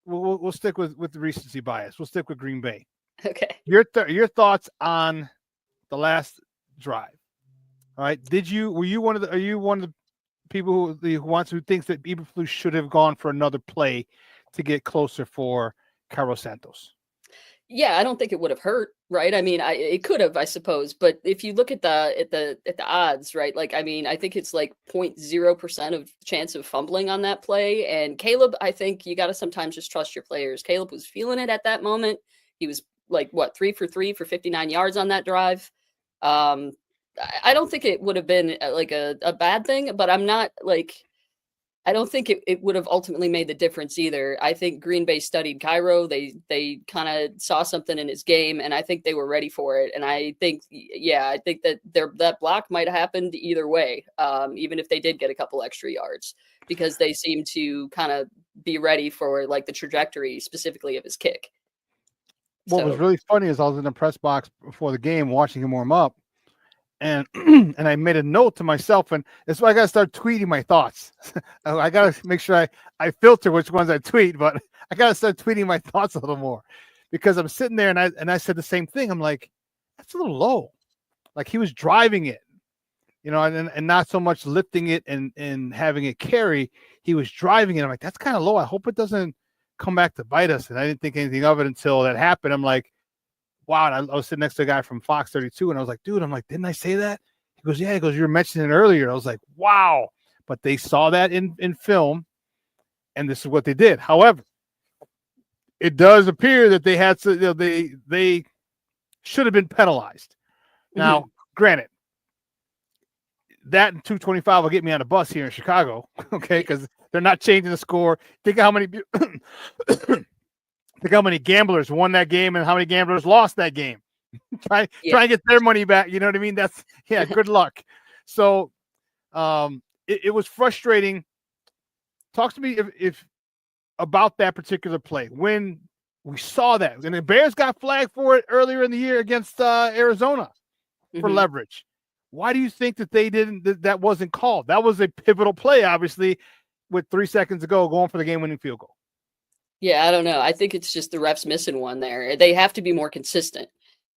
E: we'll stick with the recency bias. We'll stick with Green Bay.
Q: Okay.
E: Your thoughts on the last drive. All right. Are you one of the people who thinks that Eberflus should have gone for another play to get closer for Carlos Santos?
Q: Yeah, I don't think it would have hurt, right? I mean, it could have, I suppose, but if you look at the odds, right? Like, I mean, I think it's like 0.0% of chance of fumbling on that play. And Caleb, I think you got to sometimes just trust your players. Caleb was feeling it at that moment. He was like 3 for 3 for 59 yards on that drive. I don't think it would have been like a bad thing, but I'm not like. I don't think it would have ultimately made the difference either. I think Green Bay studied Cairo. They kind of saw something in his game, and I think they were ready for it. And I think that that block might have happened either way, even if they did get a couple extra yards, because they seemed to kind of be ready for like the trajectory specifically of his kick.
E: What was really funny is I was in the press box before the game watching him warm up. And I made a note to myself, and that's why I got to start tweeting my thoughts. I got to make sure I filter which ones I tweet, but I got to start tweeting my thoughts a little more because I'm sitting there and I said the same thing. I'm like, that's a little low. Like he was driving it, you know, and not so much lifting it and having it carry. He was driving it. I'm like, that's kind of low. I hope it doesn't come back to bite us. And I didn't think anything of it until that happened. I'm like, wow. And I was sitting next to a guy from Fox 32, and I was like, dude, didn't I say that? He goes, yeah. He goes, you were mentioning it earlier. I was like, wow. But they saw that in film, and this is what they did. However, it does appear that they had to, you know, they should have been penalized. Now, granted, that and 225 will get me on a bus here in Chicago, okay? Because they're not changing the score. Think of how many Think how many gamblers won that game and how many gamblers lost that game. Try and get their money back. You know what I mean? Good luck. So it was frustrating. Talk to me if about that particular play when we saw that, and the Bears got flagged for it earlier in the year against Arizona for leverage. Why do you think that they didn't? That wasn't called. That was a pivotal play, obviously, with 3 seconds to go, going for the game-winning field goal.
Q: Yeah, I don't know. I think it's just the refs missing one there. They have to be more consistent.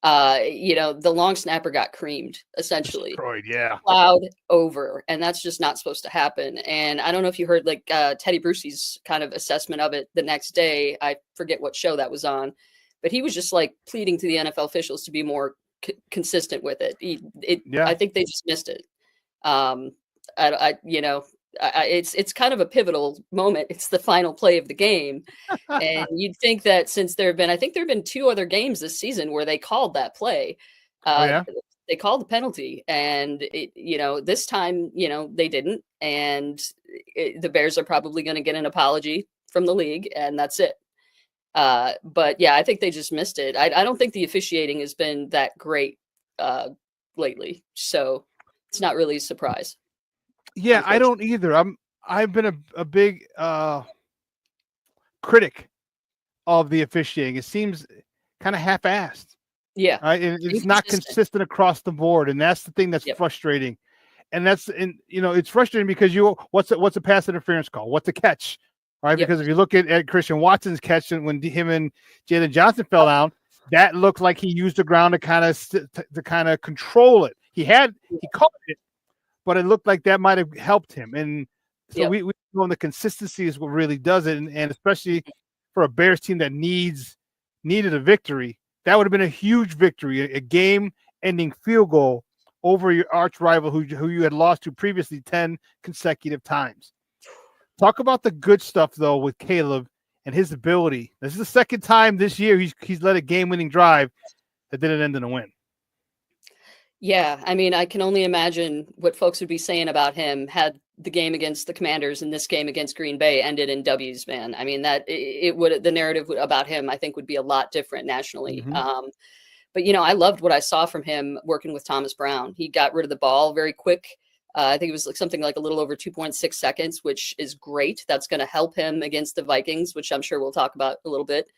Q: The long snapper got creamed, essentially.
E: Destroyed, yeah.
Q: Plowed over, and that's just not supposed to happen. And I don't know if you heard Teddy Brucey's kind of assessment of it the next day. I forget what show that was on, but he was just pleading to the NFL officials to be more consistent with it. I think they just missed it. It's kind of a pivotal moment. It's the final play of the game. And you'd think that since there have been 2 other games this season where they called that play. They called the penalty, and this time, they didn't. And the Bears are probably going to get an apology from the league, and that's it. But yeah, I think they just missed it. I don't think the officiating has been that great lately. So it's not really a surprise.
E: Yeah, I don't either. I've been a big critic of the officiating. It seems kind of half-assed.
Q: Yeah,
E: right. And it's not consistent across the board, and that's the thing that's frustrating. And it's frustrating because what's a pass interference call? What's a catch? Right? Because if you look at Christian Watson's catch when him and Jalen Johnson fell down, that looked like he used the ground to kind of control it. He caught it, but it looked like that might have helped him. And so we know the consistency is what really does it. And especially for a Bears team that needed a victory, that would have been a huge victory, a game-ending field goal over your arch rival who you had lost to previously 10 consecutive times. Talk about the good stuff, though, with Caleb and his ability. This is the second time this year he's led a game-winning drive that didn't end in a win.
Q: Yeah, I mean, I can only imagine what folks would be saying about him had the game against the Commanders and this game against Green Bay ended in W's, man. I mean, the narrative about him, I think, would be a lot different nationally. But, I loved what I saw from him working with Thomas Brown. He got rid of the ball very quick. I think it was something like a little over 2.6 seconds, which is great. That's going to help him against the Vikings, which I'm sure we'll talk about a little bit.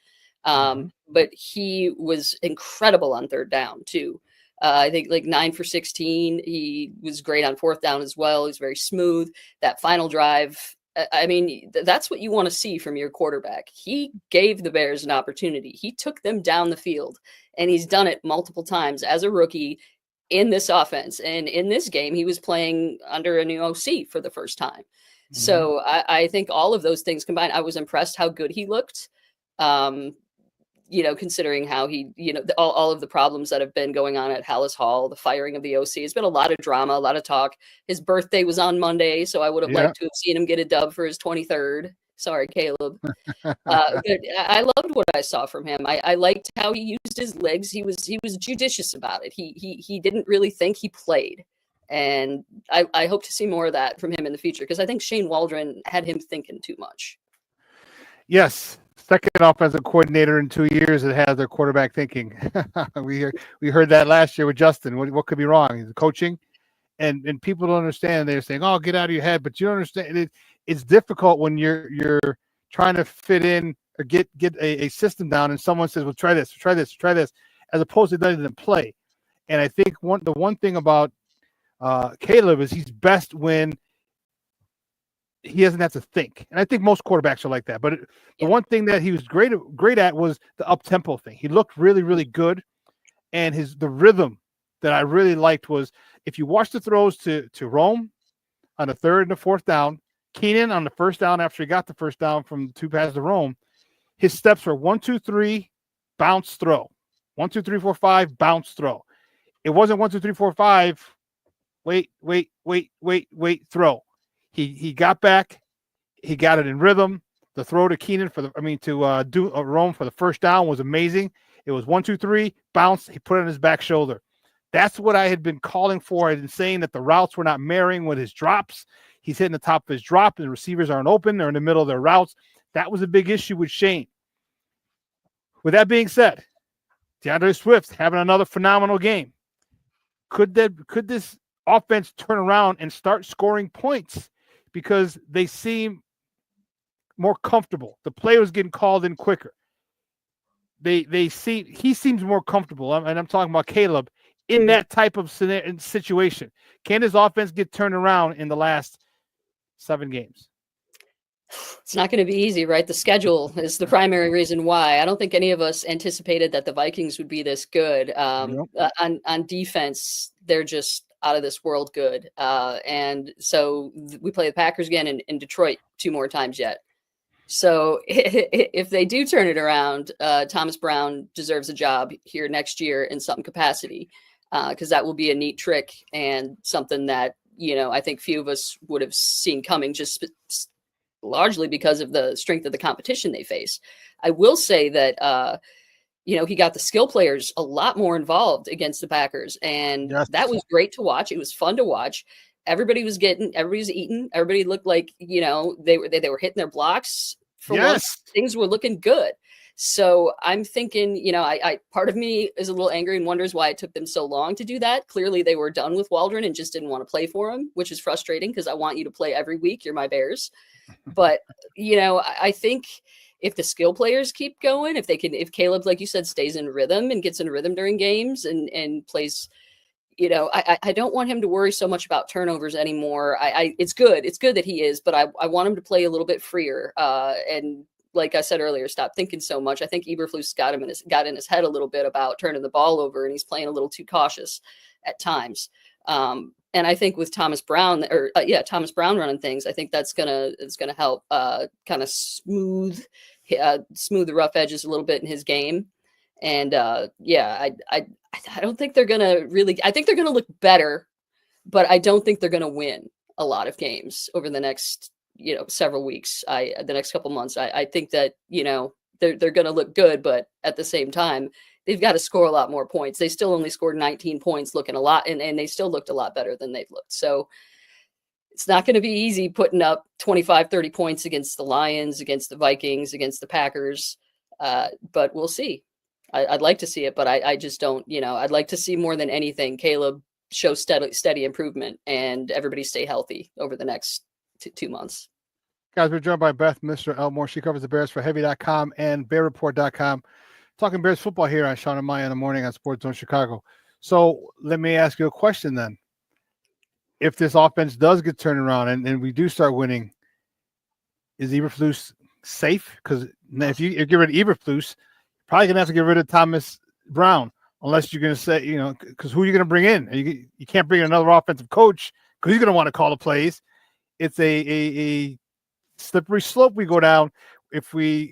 Q: But he was incredible on third down, too. I think 9 for 16. He was great on fourth down as well. He's very smooth. That final drive, I mean, that's what you want to see from your quarterback. He gave the Bears an opportunity. He took them down the field, and he's done it multiple times as a rookie in this offense. And in this game, he was playing under a new OC for the first time. So I think all of those things combined, I was impressed how good he looked. Considering how he, all of the problems that have been going on at Hallis Hall, the firing of the OC, it's been a lot of drama, a lot of talk. His birthday was on Monday, so I would have liked to have seen him get a dub for his 23rd. Sorry, Caleb. But I loved what I saw from him. I liked how he used his legs. He was judicious about it. He didn't really think he played. And I hope to see more of that from him in the future, because I think Shane Waldron had him thinking too much.
E: Yes. Second offensive coordinator in 2 years that has their quarterback thinking. we heard that last year with Justin. What could be wrong? He's coaching, and people don't understand. They're saying, "Oh, get out of your head," but you don't understand. It's difficult when you're trying to fit in or get a system down, and someone says, "Well, try this, as opposed to letting them play. And I think the one thing about Caleb is he's best when he doesn't have to think. And I think most quarterbacks are like that. But the one thing that he was great at was the up-tempo thing. He looked really, really good. And the rhythm that I really liked was, if you watch the throws to Rome on the third and the fourth down, Keenan on the first down after he got the first down from 2 passes to Rome, his steps were 1, 2, 3, bounce, throw. 1, 2, 3, 4, 5, bounce, throw. It wasn't 1, 2, 3, 4, 5, wait, throw. He got back. He got it in rhythm. The throw to Keenan to Rome for the first down was amazing. It was 1, 2, 3, bounce. He put it on his back shoulder. That's what I had been calling for. I had been saying that the routes were not marrying with his drops. He's hitting the top of his drop, and the receivers aren't open. They're in the middle of their routes. That was a big issue with Shane. With that being said, DeAndre Swift having another phenomenal game. Could this offense turn around and start scoring points because they seem more comfortable. The play was getting called in quicker. He seems more comfortable, and I'm talking about Caleb, in that type of situation. Can his offense get turned around in the last 7 games?
Q: It's not going to be easy, right? The schedule is the primary reason why. I don't think any of us anticipated that the Vikings would be this good. On defense, they're just out of this world good. And so we play the Packers again in Detroit 2 more times yet. So if they do turn it around, Thomas Brown deserves a job here next year in some capacity, because that will be a neat trick and something that, I think few of us would have seen coming, just largely because of the strength of the competition they face. I will say that, he got the skill players a lot more involved against the Packers, and that was great to watch. It was fun to watch. Everybody was eating. Everybody looked like, they were hitting their blocks for once. Things were looking good. So I'm thinking, I part of me is a little angry and wonders why it took them so long to do that. Clearly they were done with Waldron and just didn't want to play for him, which is frustrating because I want you to play every week. You're my Bears. But, I think if the skill players keep going, if Caleb, like you said, stays in rhythm and gets in rhythm during games and plays, I don't want him to worry so much about turnovers anymore. It's good that he is, but I want him to play a little bit freer. And like I said earlier, stop thinking so much. I think Eberflus got in his head a little bit about turning the ball over, and he's playing a little too cautious at times. And I think with Thomas Brown running things, I think it's gonna help kind of smooth the rough edges a little bit in his game. And I don't think they're gonna really. I think they're gonna look better, but I don't think they're gonna win a lot of games over the next several weeks. The next couple months. I think that they're gonna look good, but at the same time, they've got to score a lot more points. They still only scored 19 points, looking a lot, and they still looked a lot better than they've looked. So it's not going to be easy putting up 25, 30 points against the Lions, against the Vikings, against the Packers. But we'll see. I'd like to see it, but I just don't, I'd like to see more than anything, Caleb show steady improvement and everybody stay healthy over the next 2 months.
E: Guys, we're joined by Beth Mishler-Elmore. She covers the Bears for Heavy.com and BearReport.com. Talking Bears football here on Shawn and Maya in the morning on Sports Zone Chicago. So let me ask you a question then. If this offense does get turned around and we do start winning, is Eberflus safe? Because if you get rid of Eberflus, you're probably going to have to get rid of Thomas Brown, unless you're going to say, because who are you going to bring in? You can't bring in another offensive coach because he's going to want to call the plays. It's a slippery slope we go down if we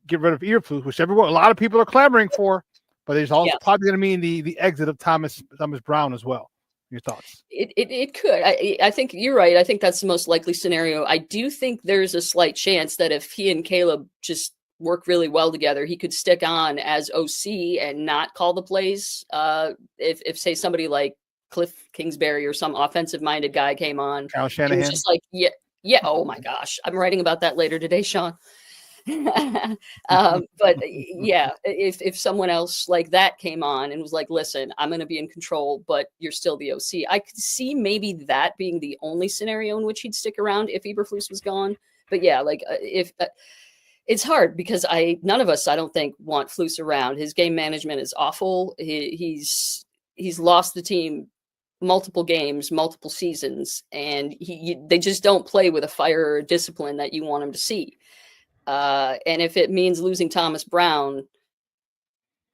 E: get rid of Eberflus, which a lot of people are clamoring for, but there's also probably going to mean the exit of Thomas Brown as well. Your thoughts?
Q: It could. I think you're right. I think that's the most likely scenario. I do think there's a slight chance that if he and Caleb just work really well together, he could stick on as OC and not call the plays. If say somebody like Cliff Kingsbury or some offensive-minded guy came on,
E: Kyle Shanahan,
Q: was just like, yeah. Oh my gosh, I'm writing about that later today, Shawn. But yeah, if someone else like that came on and was like, listen, I'm going to be in control, but you're still the OC, I could see maybe that being the only scenario in which he'd stick around if Eberflus was gone. But yeah, like if it's hard because none of us, I don't think, want Flus around. His game management is awful. He's lost the team multiple games, multiple seasons, and they just don't play with a fire or discipline that you want him to see. And if it means losing Thomas Brown,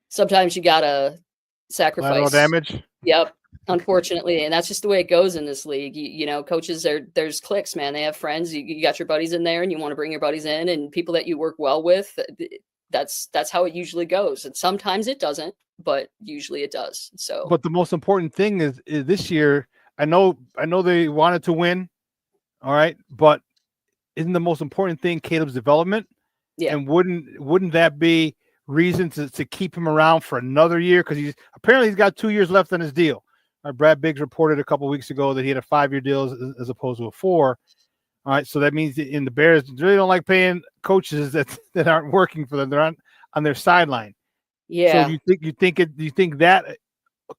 Q: sometimes you gotta sacrifice
E: collateral damage.
Q: Yep, unfortunately, and that's just the way it goes in this league. Coaches there's cliques, man. They have friends. You got your buddies in there, and you want to bring your buddies in, and people that you work well with. That's how it usually goes, and sometimes it doesn't, but usually it does. So,
E: but the most important thing is this year. I know they wanted to win, all right, but isn't the most important thing Caleb's development?
Q: Yeah.
E: And wouldn't that be reason to keep him around for another year? Because he's got 2 years left on his deal. Brad Biggs reported a couple of weeks ago that he had a 5-year deal as opposed to a 4. All right, so that means in the Bears really don't like paying coaches that aren't working for them. They're on their sideline.
Q: Yeah.
E: So do you think that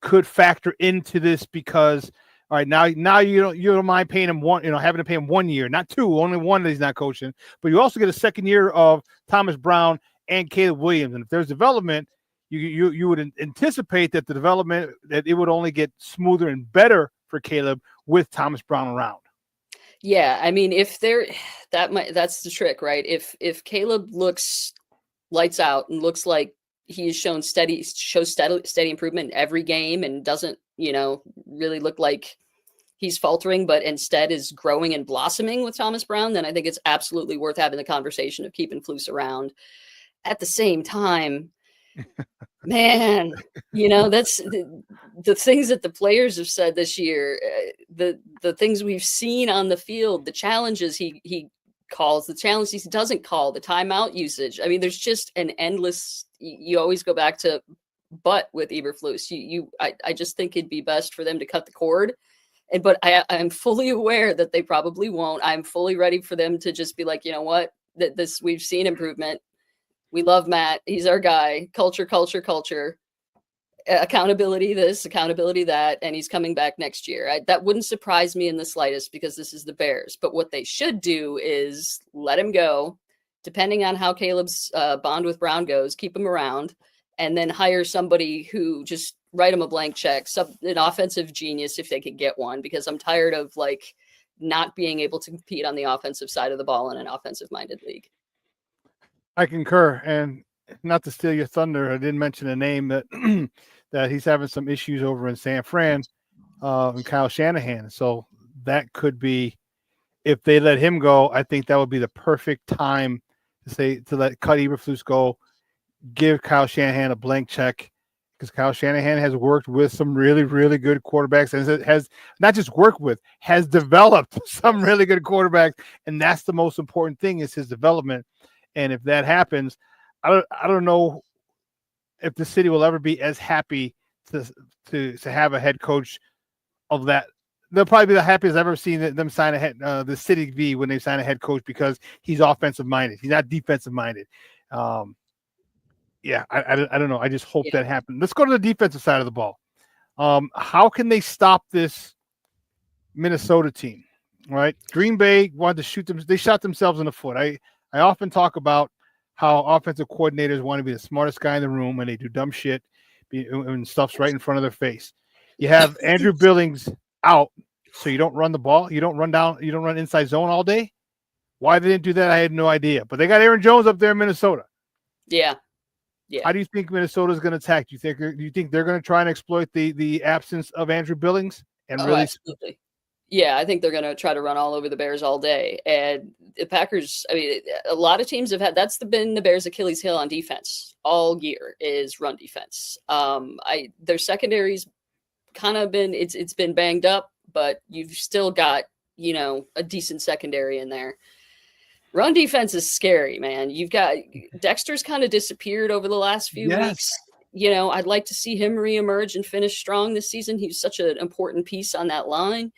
E: could factor into this? Because All right, now you don't mind paying him one, having to pay him 1 year, not two, only one that he's not coaching. But you also get a second year of Thomas Brown and Caleb Williams. And if there's development, you would anticipate that the development that it would only get smoother and better for Caleb with Thomas Brown around.
Q: Yeah, I mean, if that's the trick, right? If Caleb looks lights out and looks like he's shows steady improvement in every game and doesn't, really look like he's faltering, but instead is growing and blossoming with Thomas Brown, then I think it's absolutely worth having the conversation of keeping Flus around. At the same time, man, that's the things that the players have said this year, the things we've seen on the field, the challenges he calls, the challenges he doesn't call, the timeout usage. I mean, there's just an endless, you always go back to but with Eberflus. I just think it'd be best for them to cut the cord. But I'm fully aware that they probably won't. I'm fully ready for them to just be like, you know what, this we've seen improvement. We love Matt. He's our guy. Culture. Accountability this, accountability that, and he's coming back next year. That wouldn't surprise me in the slightest because this is the Bears. But what they should do is let him go, depending on how Caleb's bond with Brown goes, keep him around, and then hire somebody who just write him a blank check, an offensive genius if they could get one, because I'm tired of not being able to compete on the offensive side of the ball in an offensive-minded league.
E: I concur, and not to steal your thunder, I didn't mention a name that that he's having some issues over in San Fran, and Kyle Shanahan. So that could be, if they let him go, I think that would be the perfect time to let cut Eberflus go, give Kyle Shanahan a blank check, because Kyle Shanahan has worked with some really, really good quarterbacks, and has not just worked with, has developed some really good quarterbacks, and that's the most important thing, is his development. And if that happens, I don't know if the city will ever be as happy to have a head coach of that. They'll probably be the happiest I've ever seen them sign the city be when they sign a head coach, because he's offensive minded. He's not defensive minded. I don't know. I just hope that happens. Let's go to the defensive side of the ball. How can they stop this Minnesota team? Right? Green Bay wanted to shoot them. They shot themselves in the foot. I often talk about how offensive coordinators want to be the smartest guy in the room, and they do dumb shit and stuff's right in front of their face. You have Andrew Billings out, so you don't run the ball. You don't run inside zone all day. Why they didn't do that, I had no idea. But they got Aaron Jones up there in Minnesota.
Q: Yeah.
E: How do you think Minnesota is going to attack? Do you think they're going to try and exploit the absence of Andrew Billings?
Q: Absolutely. Yeah, I think they're going to try to run all over the Bears all day. And the Packers, I mean, a lot of teams have had, been the Bears' Achilles heel on defense all year, is run defense. Their secondary's kind of been, it's been banged up, but you've still got, a decent secondary in there. Run defense is scary, man. You've got Dexter's kind of disappeared over the last few weeks. I'd like to see him reemerge and finish strong this season. He's such an important piece on that line.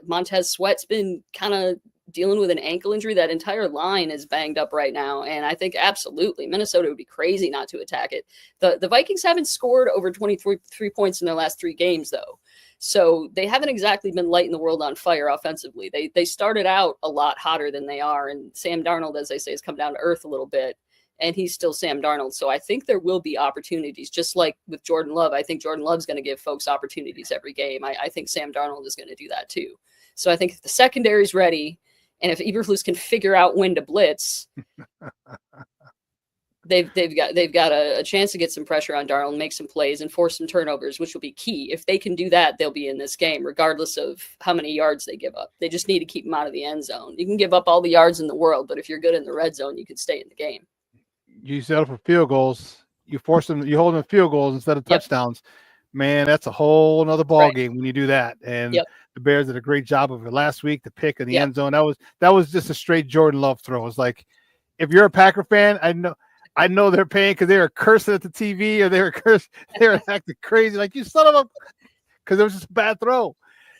Q: Montez Sweat's been kind of dealing with an ankle injury. That entire line is banged up right now, and I think absolutely Minnesota would be crazy not to attack it. The Vikings haven't scored over 23 points in their last 3 games, though, so they haven't exactly been lighting the world on fire offensively. They started out a lot hotter than they are, and Sam Darnold, as they say, has come down to earth a little bit. And he's still Sam Darnold. So I think there will be opportunities, just like with Jordan Love. I think Jordan Love's going to give folks opportunities every game. I think Sam Darnold is going to do that too. So I think if the secondary's ready, and if Eberflus can figure out when to blitz, they've got a chance to get some pressure on Darnold, make some plays, and force some turnovers, which will be key. If they can do that, they'll be in this game, regardless of how many yards they give up. They just need to keep them out of the end zone. You can give up all the yards in the world, but if you're good in the red zone, you can stay in the game.
E: You settle for field goals. You force them. You hold them field goals instead of touchdowns. Man, that's a whole nother ball game when you do that. And the Bears did a great job of it last week. The pick in the end zone, that was just a straight Jordan Love throw. It's like, if you're a Packer fan, I know they're paying because they were cursing at the TV, or they were acting crazy, like, you son of a, because it was just a bad throw.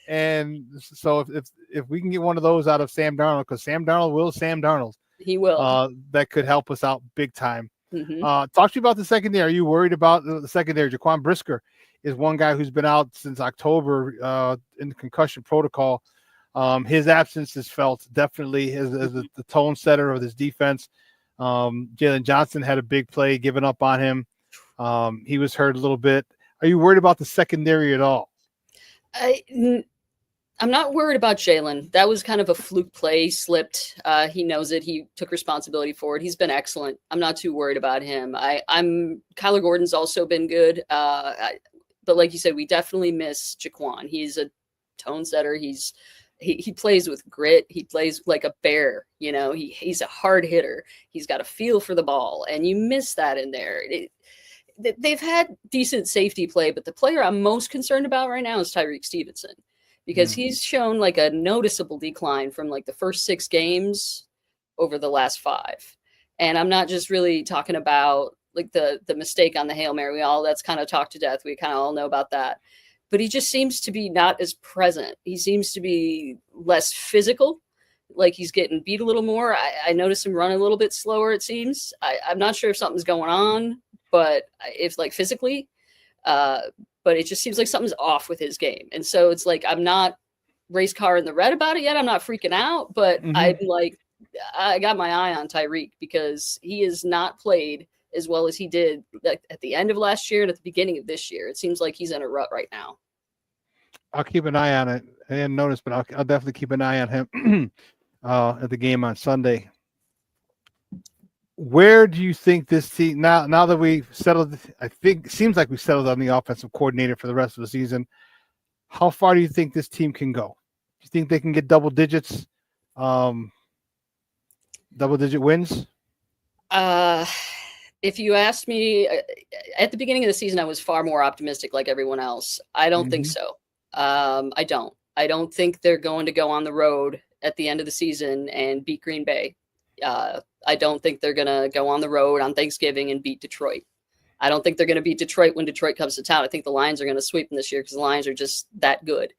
E: And so if we can get one of those out of Sam Darnold, because Sam Darnold will Sam Darnold.
Q: He will.
E: That could help us out big time.
Q: Mm-hmm.
E: Talk to you about the secondary. Are you worried about the secondary? Jaquan Brisker is one guy who's been out since October in the concussion protocol. His absence is felt definitely as the tone setter of this defense. Jalen Johnson had a big play given up on him. He was hurt a little bit. Are you worried about the secondary at all?
Q: I'm not worried about Jalen. That was kind of a fluke play. He slipped. He knows it. He took responsibility for it. He's been excellent. I'm not too worried about him. Kyler Gordon's also been good. But like you said, we definitely miss Jaquan. He's a tone setter. He plays with grit. He plays like a bear. He's a hard hitter. He's got a feel for the ball, and you miss that in there. They've had decent safety play, but the player I'm most concerned about right now is Tyreek Stevenson, because he's shown like a noticeable decline from like the first 6 games over the last 5. And I'm not just really talking about like the mistake on the Hail Mary. That's kind of talked to death. We kind of all know about that. But he just seems to be not as present. He seems to be less physical, like he's getting beat a little more. I noticed him run a little bit slower, it seems. I'm not sure if something's going on, but if like physically, but it just seems like something's off with his game. And so it's like, I'm not race car in the red about it yet. I'm not freaking out, but I'm like, I got my eye on Tyreek because he has not played as well as he did at the end of last year and at the beginning of this year. It seems like he's in a rut right now.
E: I'll keep an eye on it. I didn't notice, but I'll definitely keep an eye on him at the game on Sunday. Where do you think this team, now that we've settled, I think it seems like we've settled on the offensive coordinator for the rest of the season, how far do you think this team can go? Do you think they can get double digit wins?
Q: If you asked me at the beginning of the season, I was far more optimistic like everyone else. I don't think so. I don't think they're going to go on the road at the end of the season and beat Green Bay. I don't think they're going to go on the road on Thanksgiving and beat Detroit. I don't think they're going to beat Detroit when Detroit comes to town. I think the Lions are going to sweep them this year because the Lions are just that good.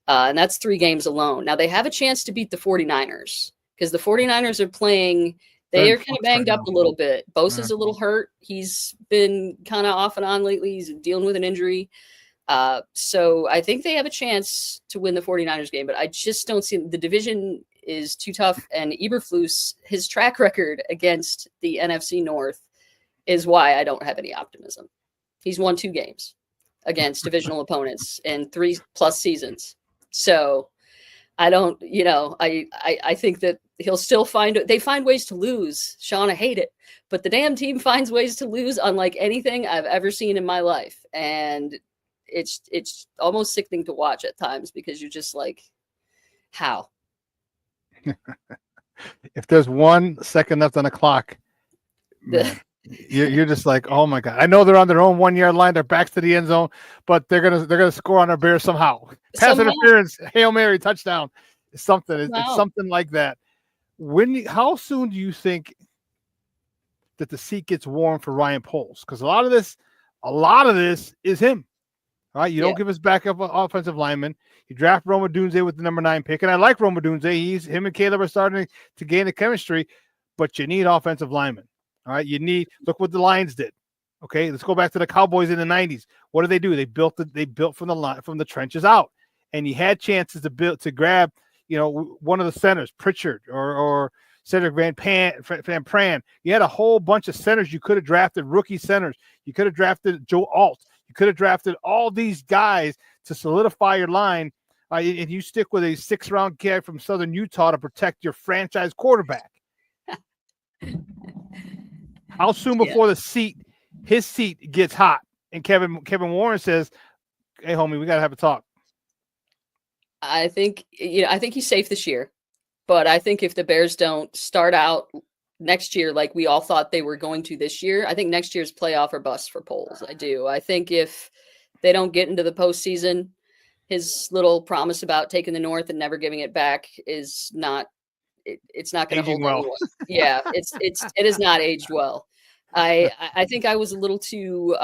Q: And that's 3 games alone. Now they have a chance to beat the 49ers because the 49ers are playing. They are kind of banged up a little bit. Bosa's a little hurt. He's been kind of off and on lately. He's dealing with an injury. So I think they have a chance to win the 49ers game, but I just don't see the division is too tough. And Eberflus, his track record against the NFC North is why I don't have any optimism. He's won 2 games against divisional opponents in 3+ seasons. So I don't, I think that he'll still they find ways to lose. Shawn, I hate it, but the damn team finds ways to lose unlike anything I've ever seen in my life. And it's almost sickening to watch at times because you're just like, how?
E: If there's 1 second left on the clock, man, you're just like, oh my God. I know they're on their own 1-yard line, their backs to the end zone, but they're gonna score on our Bears somehow. Pass interference, Hail Mary, touchdown. It's something. It's something like that. How soon do you think that the seat gets warm for Ryan Poles? Because a lot of this is him. All right, you don't give us backup offensive lineman. You draft Roma Dunze with the number 9 pick, and I like Roma Dunze. Him and Caleb are starting to gain the chemistry, but you need offensive linemen. All right, look what the Lions did. Okay, let's go back to the Cowboys in the 90s. What did they do? They built from the trenches out, and you had chances to grab, one of the centers, Pritchard or Cedric Van Pran. You had a whole bunch of centers. You could have drafted rookie centers. You could have drafted Joe Alt. You could have drafted all these guys to solidify your line, and you stick with a 6th-round kid from Southern Utah to protect your franchise quarterback. How soon before his seat gets hot, and Kevin Warren says, "Hey, homie, we got to have a talk."
Q: I think he's safe this year, but I think if the Bears don't start out next year like we all thought they were going to this year, I think next year's playoff or bust for Poles. I do. I think if they don't get into the postseason, his little promise about taking the North and never giving it back is not. It's not going to hold anyone. Yeah, it has not aged well. I think I was a little too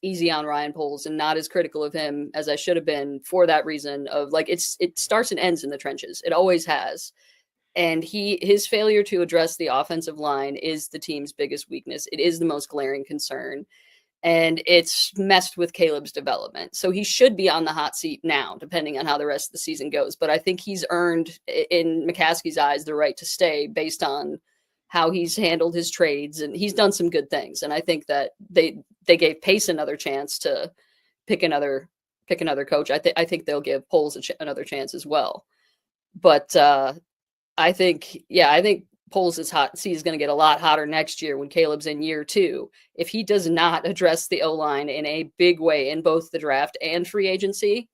Q: easy on Ryan Poles and not as critical of him as I should have been for that reason of like it starts and ends in the trenches. It always has. And his failure to address the offensive line is the team's biggest weakness. It is the most glaring concern. and it's messed with Caleb's development. So he should be on the hot seat now, depending on how the rest of the season goes. But I think he's earned, in McCaskey's eyes, the right to stay based on how he's handled his trades, and he's done some good things. And I think that they gave Pace another chance to pick another coach. I think they'll give Poles another chance as well. But I think Poles' hot seat is going to get a lot hotter next year when Caleb's in year 2. If he does not address the O-line in a big way in both the draft and free agency,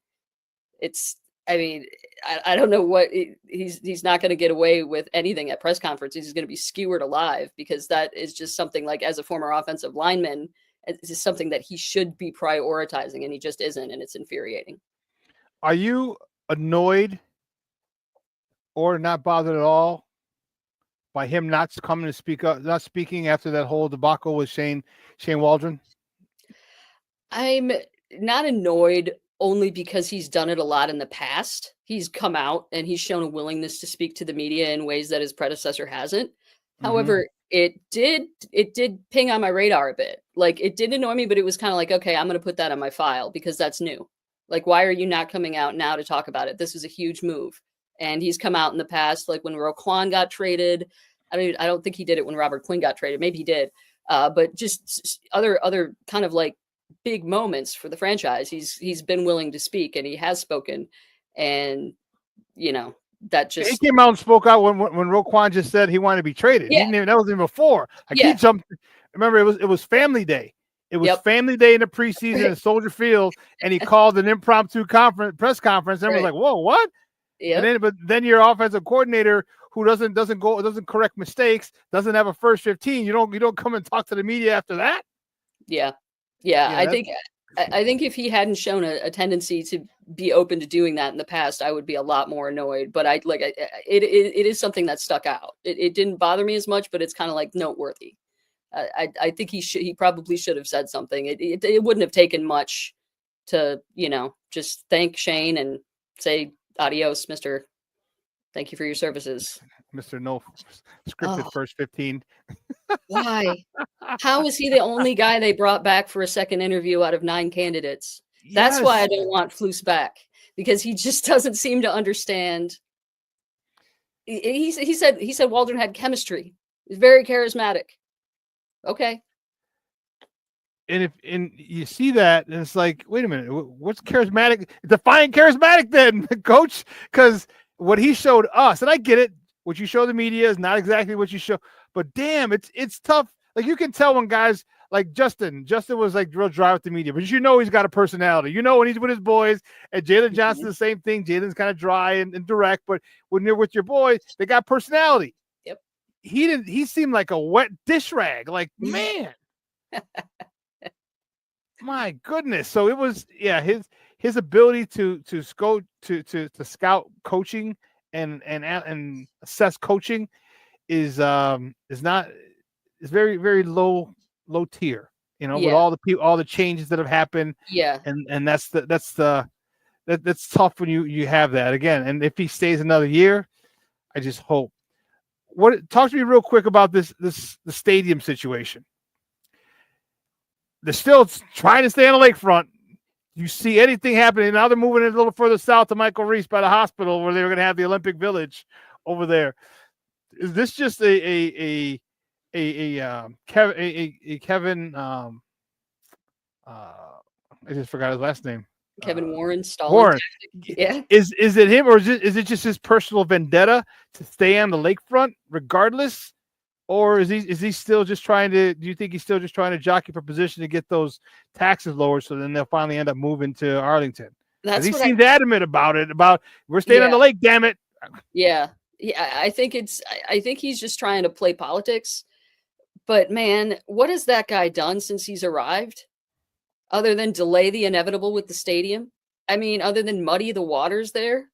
Q: I don't know what he's not going to get away with anything at press conferences. He's going to be skewered alive, because that is just something, like, as a former offensive lineman, it's just something that he should be prioritizing, and he just isn't, and it's infuriating.
E: Are you annoyed or not bothered at all by him not coming to speak up, not speaking after that whole debacle with Shane Waldron?
Q: I'm not annoyed, only because he's done it a lot in the past. He's come out and he's shown a willingness to speak to the media in ways that his predecessor hasn't. However, it did ping on my radar a bit. Like, it did annoy me, but it was kind of like, okay, I'm going to put that on my file because that's new. Like, why are you not coming out now to talk about it? This is a huge move. And he's come out in the past, like when Roquan got traded. I don't think he did it when Robert Quinn got traded. Maybe he did. But just other kind of like big moments for the franchise. He's been willing to speak, and he has spoken. And, that just...
E: He came out and spoke out when Roquan just said he wanted to be traded.
Q: Yeah.
E: That was even before. He jumped. Remember, it was family day. It was family day in the preseason at Soldier Field, and he called an impromptu press conference, and was like, "Whoa, what?" Yeah. But then your offensive coordinator, who doesn't correct mistakes, doesn't have a first 15. You don't come and talk to the media after that.
Q: Yeah. I think if he hadn't shown a tendency to be open to doing that in the past, I would be a lot more annoyed. But it is something that stuck out. It didn't bother me as much, but it's kind of like noteworthy. I think he probably should have said something. It wouldn't have taken much to just thank Shane and say, "Adios, Mr. Thank you for your services,
E: Mr. No scripted first 15."
Q: Why? How is he the only guy they brought back for a second interview out of 9 candidates? That's why I don't want Flus back, because he just doesn't seem to understand. He said Waldron had chemistry. He's very charismatic. Okay.
E: And you see that, and it's like, wait a minute, what's charismatic? Define charismatic then, coach, because what he showed us, and I get it, what you show the media is not exactly what you show, but damn, it's tough. Like, you can tell when guys like Justin was like real dry with the media, but he's got a personality. When he's with his boys, and Jalen Johnson, the same thing. Jalen's kind of dry and direct, but when you're with your boys, they got personality.
Q: Yep.
E: He seemed like a wet dish rag. Like, man. My goodness. So it was, his ability to scout coaching and assess coaching is very, very low tier, with all the changes that have happened.
Q: Yeah.
E: And that's tough when you have that again. And if he stays another year, I just hope. Talk to me real quick about the stadium situation. They're still trying to stay on the lakefront. You see anything happening now? They're moving it a little further south to Michael Reese by the hospital, where they were going to have the Olympic Village over there. Is this just a Kevin? I just forgot his last name.
Q: Kevin Warren.
E: Warren.
Q: Yeah.
E: Is it him, or is it just his personal vendetta to stay on the lakefront regardless? Or is he still just trying to? Do you think he's still just trying to jockey for position to get those taxes lower, so then they'll finally end up moving to Arlington? He seemed adamant about it. About, we're staying on the lake, damn it.
Q: Yeah. I think he's just trying to play politics. But man, what has that guy done since he's arrived, other than delay the inevitable with the stadium? I mean, other than muddy the waters there.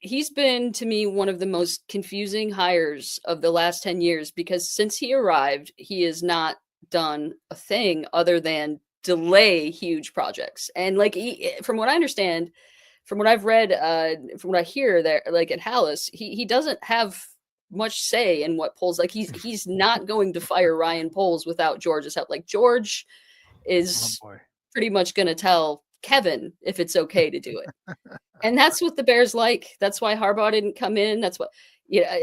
Q: He's been, to me, one of the most confusing hires of the last 10 years, because since he arrived, he has not done a thing other than delay huge projects. And from what I understand, from what I've read, from what I hear there, like at Hallis, he doesn't have much say in what Poles like. He's not going to fire Ryan Poles without George's help. Like George is pretty much going to tell Kevin if it's okay to do it. And that's what the Bears like. That's why Harbaugh didn't come in. That's what,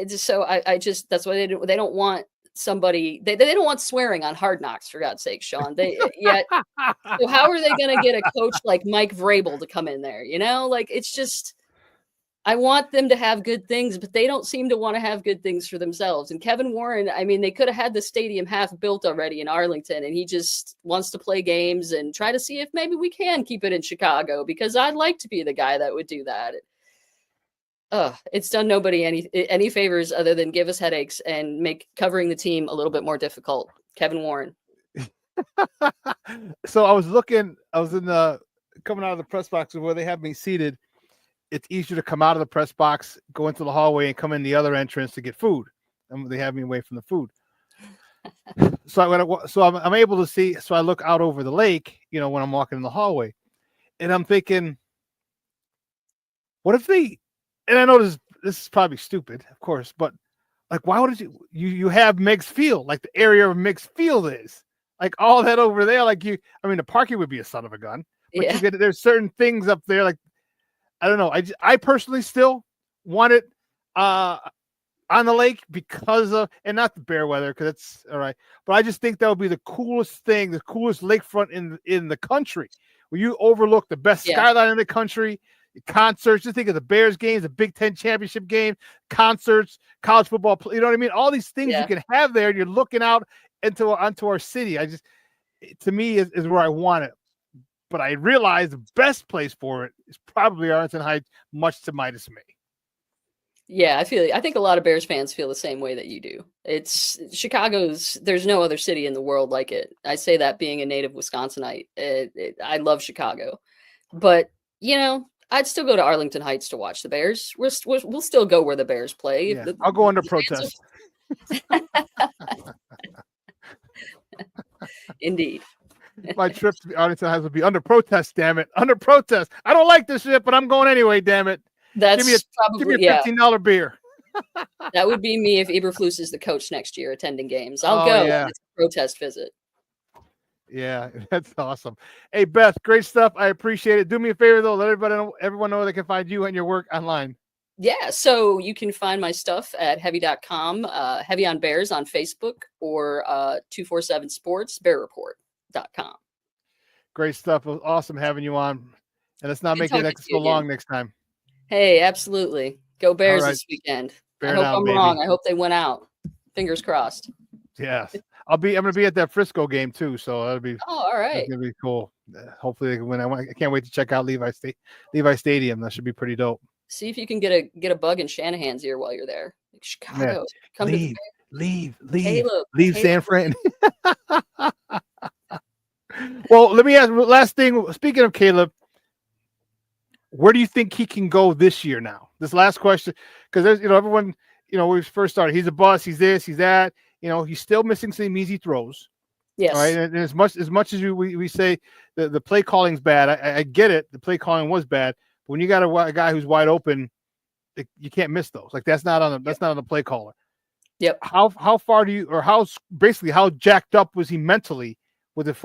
Q: so I just, that's why they don't want somebody, they don't want swearing on Hard Knocks, for God's sake, Shawn. So how are they going to get a coach like Mike Vrabel to come in there? Like, it's just, I want them to have good things, but they don't seem to want to have good things for themselves. And Kevin Warren, I mean, they could have had the stadium half built already in Arlington, and he just wants to play games and try to see if maybe we can keep it in Chicago, because I'd like to be the guy that would do that. It's done nobody any favors other than give us headaches and make covering the team a little bit more difficult. Kevin Warren.
E: So I was coming out of the press box where they have me seated. It's easier to come out of the press box, go into the hallway, and come in the other entrance to get food. And they have me away from the food. So I'm able to see. So I look out over the lake, when I'm walking in the hallway, and I'm thinking, what if they? And I know this is probably stupid, of course, but like, why would you have Meigs Field, like the area of Meigs Field is, like all that over there, like the parking would be a son of a gun, but there's certain things up there, like. I don't know. I personally still want it on the lake because of, and not the bear weather, because it's all right. But I just think that would be the coolest thing, the coolest lakefront in the country, where you overlook the best skyline in the country, concerts. Just think of the Bears games, the Big Ten championship game, concerts, college football. You know what I mean? All these things you can have there, and you're looking out onto our city. To me, is where I want it. But I realize the best place for it is probably Arlington Heights, much to my dismay.
Q: Yeah, I think a lot of Bears fans feel the same way that you do. It's there's no other city in the world like it. I say that being a native Wisconsinite. I love Chicago. But, I'd still go to Arlington Heights to watch the Bears. We'll still go where the Bears play.
E: Yeah, I'll go under protest.
Q: Indeed.
E: My trip to Arlington Heights would be under protest, damn it. Under protest. I don't like this shit, but I'm going anyway, damn it.
Q: Give me
E: a $15 beer.
Q: That would be me if Eberflus is the coach next year attending games. I'll go.
E: Yeah.
Q: It's a protest visit.
E: Yeah, that's awesome. Hey, Beth, great stuff. I appreciate it. Do me a favor, though. Let everyone know they can find you and your work online.
Q: Yeah, so you can find my stuff at heavy.com, Heavy on Bears on Facebook, or 247 Sports, BearReport.com.
E: Great stuff. It was awesome having you on. And let's not make it so long next time.
Q: Hey, absolutely. Go Bears this weekend. I hope I'm wrong. I hope they win out. Fingers crossed.
E: Yes. I'm going to be at that Frisco game too, so that'll be
Q: all right.
E: That's going to be cool. Hopefully they can win. I can't wait to check out Levi Stadium. That should be pretty dope.
Q: See if you can get a bug in Shanahan's ear while you're there. Like, Chicago. Come
E: leave.
Q: Caleb,
E: San Fran. Well, let me ask last thing. Speaking of Caleb, where do you think he can go this year now? This last question, because there's everyone, when we first started, he's a bust, he's this, he's that. He's still missing some easy throws.
Q: Yes.
E: All right. And as much as we say the play calling's bad, I get it. The play calling was bad. But when you got a guy who's wide open, you can't miss those. Like that's not on the play caller.
Q: Yep.
E: How far do you, or how jacked up was he mentally with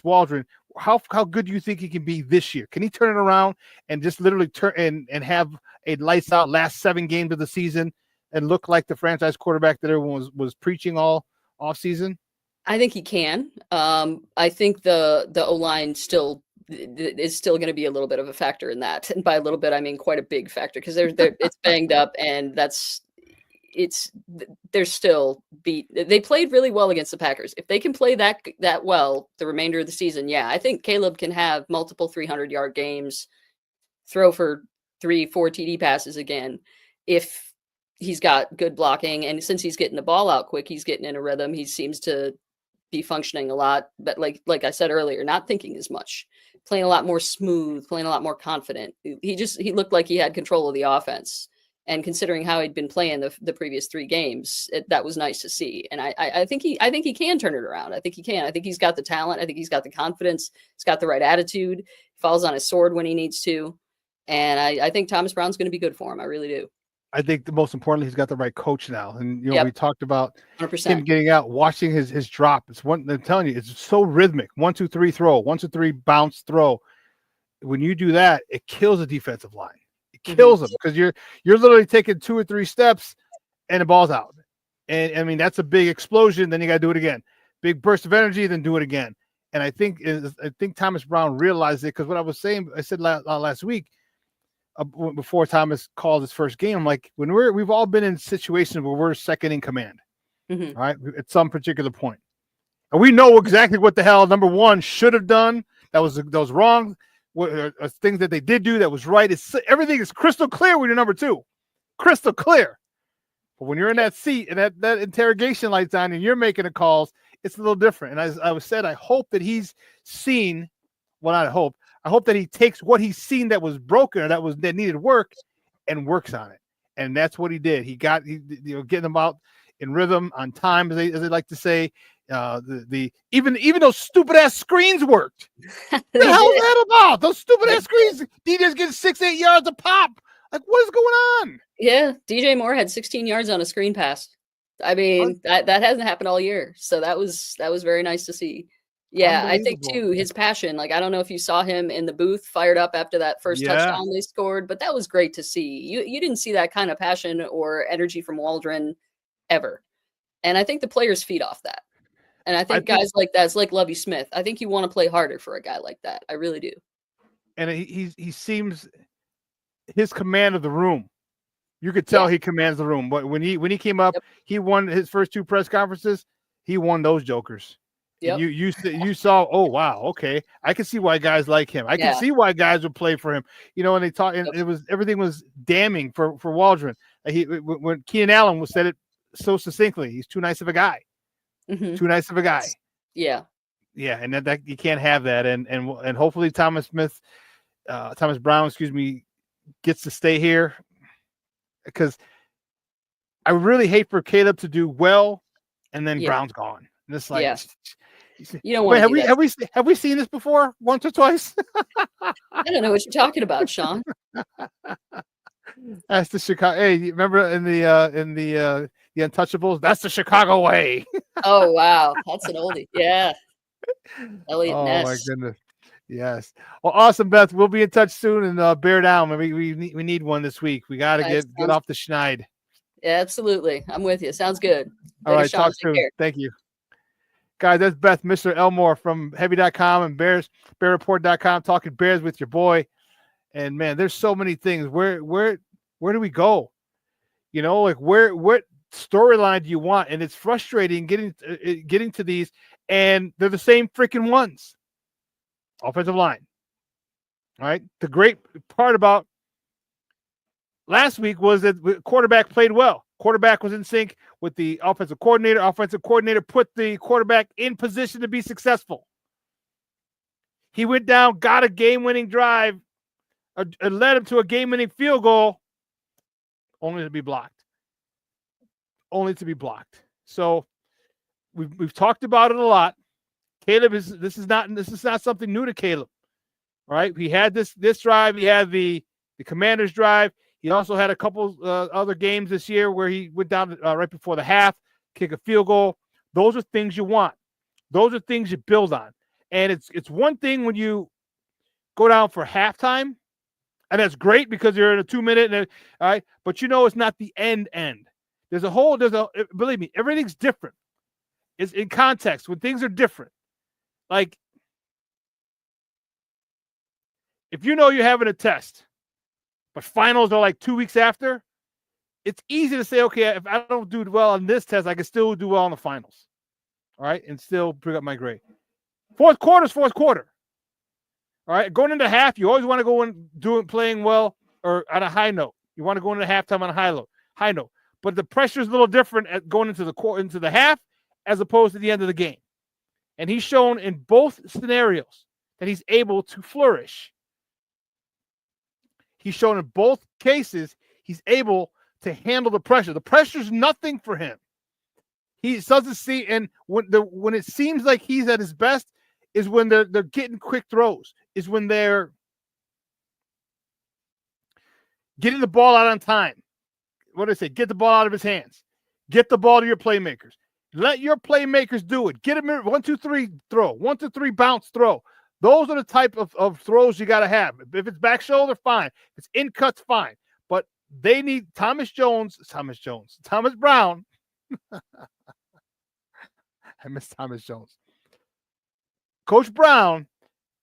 E: Waldron? How good do you think he can be this year? Can he turn it around and just literally turn and have a lights out last 7 games of the season and look like the franchise quarterback that everyone was preaching all off season?
Q: I think he can. I think the O-line is still going to be a little bit of a factor in that. And by a little bit, I mean quite a big factor, because it's banged up, and they're still beat. They played really well against the Packers. If they can play that well the remainder of the season, yeah, I think Caleb can have multiple 300-yard games, throw for 3-4 TD passes again, if he's got good blocking. And since he's getting the ball out quick, he's getting in a rhythm. He seems to be functioning a lot, but like I said earlier, not thinking as much, playing a lot more smooth, playing a lot more confident. He looked like he had control of the offense. And considering how he'd been playing the previous 3 games, that was nice to see. And I think he can turn it around. I think he can. I think he's got the talent. I think he's got the confidence. He's got the right attitude. He falls on his sword when he needs to. And I think Thomas Brown's going to be good for him. I really do.
E: I think the most importantly, he's got the right coach now. And we talked about
Q: 100%.
E: him getting out, watching his drop. It's one. I'm telling you, it's so rhythmic. 1, 2, 3, throw. 1, 2, 3, bounce, throw. When you do that, it kills the defensive line. It kills them because you're literally taking 2 or 3 steps and the ball's out. And I mean, that's a big explosion. Then you got to do it again. Big burst of energy, then do it again. And I think Thomas Brown realized it because what I said last week before Thomas called his first game. I'm like, we've all been in situations where we're second in command, right? At some particular point, and we know exactly what the hell number one should have done. That was wrong. What things that they did do that was right. Everything is crystal clear when you're number 2, crystal clear. But when you're in that seat and that interrogation lights on and you're making the calls, it's a little different. And as I said, I hope that he's seen. Well, not hope. I hope that he takes what he's seen that was broken or that needed work and works on it. And that's what he did. He getting them out in rhythm, on time, as they like to say. Even those stupid ass screens worked. What the hell is that about? Those stupid ass screens. DJ's getting 6-8 yards a pop. Like, what is going on?
Q: Yeah, DJ Moore had 16 yards on a screen pass. I mean, that hasn't happened all year. So that was very nice to see. Yeah, I think too, his passion, like, I don't know if you saw him in the booth fired up after that first touchdown they scored, but that was great to see. You didn't see that kind of passion or energy from Waldron ever. And I think the players feed off that. And I think guys like that, it's like Lovie Smith. I think you want to play harder for a guy like that. I really do.
E: And he seems his command of the room. You could tell he commands the room. But when he came up, he won his first 2 press conferences. He won those jokers. Yep. You saw, oh wow, okay. I can see why guys like him. I can see why guys would play for him. And they talk, and everything was damning for Waldron. When Keenan Allen said it so succinctly, he's too nice of a guy. Too nice of a guy.
Q: Yeah.
E: Yeah, and that you can't have that. And hopefully Thomas Brown, gets to stay here, because I really hate for Caleb to do well and then Brown's gone. And it's like,
Q: you don't want to
E: have we seen this before once or twice?
Q: I don't know what you're talking about, Shawn.
E: That's the Chicago. Hey, you remember in the Untouchables? That's the Chicago way.
Q: Oh wow, that's an oldie. Yeah. Elliot Ness.
E: Oh my goodness. Yes. Well, awesome, Beth. We'll be in touch soon, and bear down. We need one this week. We got to get off the schneid.
Q: Yeah, absolutely. I'm with you. Sounds good.
E: All right, talk soon. Thank you. Guys, that's Beth Mishler-Elmore from Heavy.com and BearReport.com talking Bears with your boy. And man, there's so many things. Where do we go? Like what storyline do you want? And it's frustrating getting to these, and they're the same freaking ones. Offensive line. All right. The great part about last week was that the quarterback played well. Quarterback was in sync with the offensive coordinator. Offensive coordinator put the quarterback in position to be successful. He went down, got a game-winning drive, led him to a game-winning field goal, only to be blocked. So we've talked about it a lot. Caleb this is not something new to Caleb. All right. He had this drive. He had the Commanders drive. He also had a couple other games this year where he went down right before the half, kick a field goal. Those are things you want. Those are things you build on. And it's one thing when you go down for halftime, and that's great because you're in a 2-minute. All right. But it's not the end. Believe me, everything's different. It's in context when things are different. Like, if you're having a test, but finals are like 2 weeks after, it's easy to say, okay, if I don't do well on this test, I can still do well on the finals. All right, and still bring up my grade. Fourth quarter is fourth quarter. All right, going into half, you always want to go in playing well or on a high note. You want to go into halftime on a high note. But the pressure is a little different at going into the half as opposed to the end of the game. And he's shown in both scenarios that he's able to flourish. He's shown in both cases he's able to handle the pressure. The pressure's nothing for him. He doesn't see, and when it seems like he's at his best is when they're getting quick throws, is when they're getting the ball out on time. what did I say? Get the ball out of his hands. Get the ball to your playmakers. Let your playmakers do it. Get him in 1, 2, 3 throw. 1, 2, 3 bounce throw. Those are the type of throws you got to have. If it's back shoulder, fine. If it's in cuts, fine. But they need Thomas Brown. I miss Thomas Jones. Coach Brown,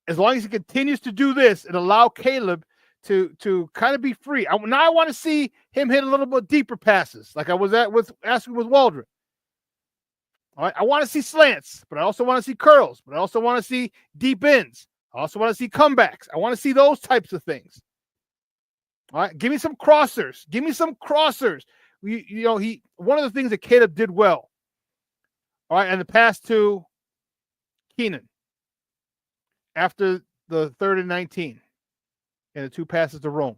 E: as long as he continues to do this and allow Caleb to kind of be free. Now I want to see him hit a little bit deeper passes, like I was asking with Waldron. All right, I want to see slants, but I also want to see curls, but I also want to see deep ends. I also want to see comebacks. I want to see those types of things. All right, give me some crossers. Give me some crossers. One of the things that Caleb did well, all right, and the pass to Keenan after the 3rd and 19 and the 2 passes to Rome.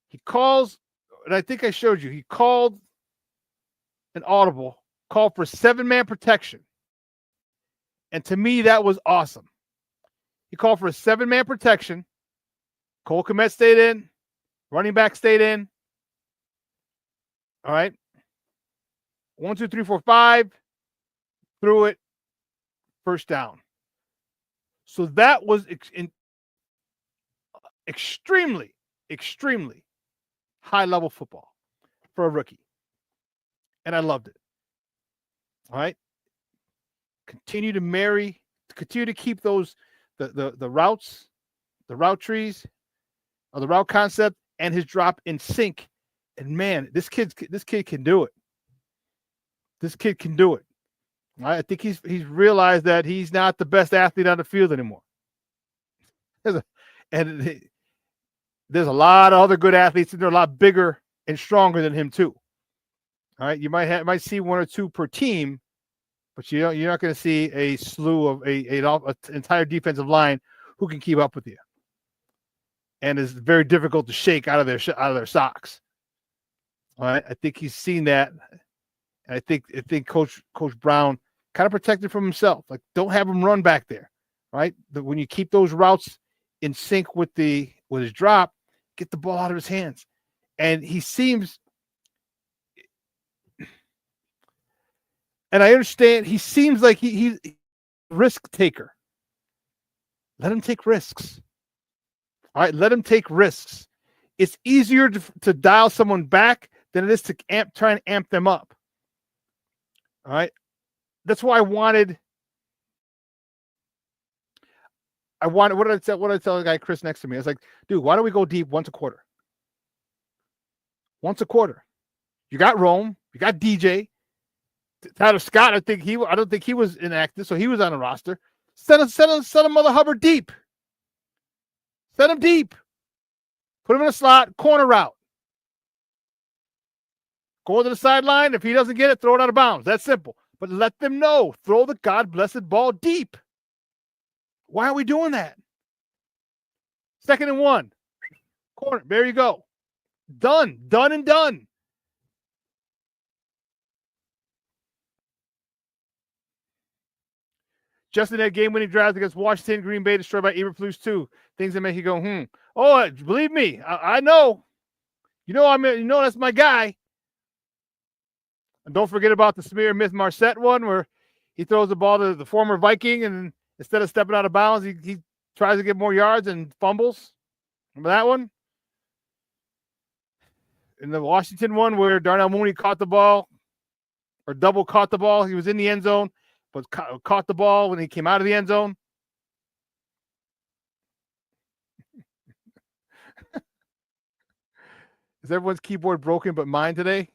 E: He calls, and I think I showed you, he called an audible, called for 7-man protection. And to me, that was awesome. He called for a 7-man protection. Cole Kmet stayed in. Running back stayed in. All right. 1, 2, 3, 4, 5. Threw it. First down. So that was extremely, extremely high-level football for a rookie. And I loved it. All right. Continue to keep those the routes, the route trees, or the route concept and his drop in sync. And man, this kid can do it. This kid can do it. I think he's realized that he's not the best athlete on the field anymore. There's a lot of other good athletes, and they're a lot bigger and stronger than him too. All right, you might see 1 or 2 per team, but you're not going to see a slew of an entire defensive line who can keep up with you, and it's very difficult to shake out of their socks. All right, I think he's seen that. And I think Coach Brown kind of protected from himself. Like, don't have him run back there, right? When you keep those routes in sync with his drop, get the ball out of his hands. And he seems, and I understand, he seems like he's a risk taker. Let him take risks. All right, let him take risks. It's easier to dial someone back than it is to try and amp them up. All right. That's why I wanted, what did I tell the guy, Chris, next to me? I was like, dude, why don't we go deep once a quarter? Once a quarter. You got Rome, you got DJ. Tyler Scott, I don't think he was inactive, so he was on the roster. Send him Mother Hubbard deep. Send him deep. Put him in a slot, corner route. Go to the sideline. If he doesn't get it, throw it out of bounds. That's simple. But let them know. Throw the God-blessed ball deep. Why are we doing that? 2nd and 1. Corner. There you go. Done. Done and done. Justin had game-winning drives against Washington, Green Bay, destroyed by Eberflus 2. Things that make you go, Oh, believe me, I know. You know that's my guy. And don't forget about the Smear Myth Marset one, where he throws the ball to the former Viking, and instead of stepping out of bounds, he tries to get more yards and fumbles. Remember that one? In the Washington one, where Darnell Mooney caught the ball, or double caught the ball. He was in the end zone, but caught the ball when he came out of the end zone. Is everyone's keyboard broken but mine today?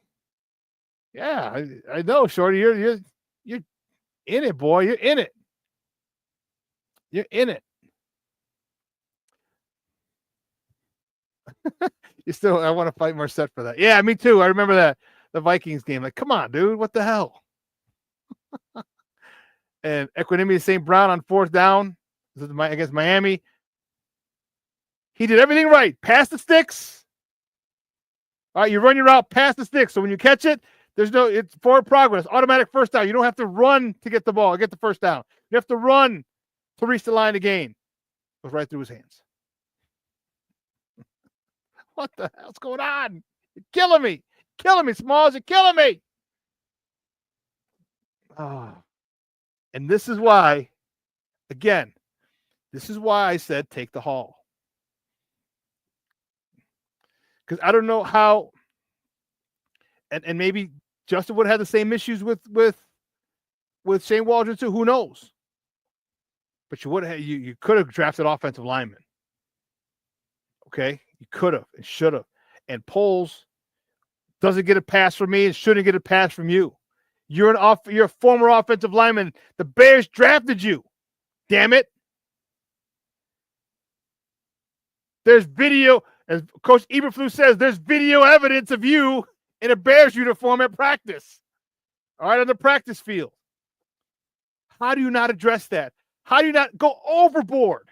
E: Yeah, I know, Shorty. You're in it, boy. You're in it. You're in it. I want to fight Marset for that. Yeah, me too. I remember that, the Vikings game. Like, come on, dude. What the hell? And Equanimity St. Brown on 4th down against Miami. He did everything right. Pass the sticks. All right, you run your route, pass the sticks. So when you catch it, it's forward progress, automatic first down. You don't have to run to get the ball, get the first down. You have to run to reach the line to gain. Goes right through his hands. What the hell's going on? You're killing me. killing me, Smalls. You're killing me. And this is why, again, this is why I said take the haul. Because I don't know how, and maybe Justin would have had the same issues with Shane Waldron too. Who knows? But you could have drafted offensive linemen. Okay, you could have and should have. And Poles doesn't get a pass from me and shouldn't get a pass from you. You're a former offensive lineman. The Bears drafted you. Damn it. There's video, as Coach Eberflus says, there's video evidence of you in a Bears uniform at practice. All right, on the practice field. How do you not address that? How do you not go overboard?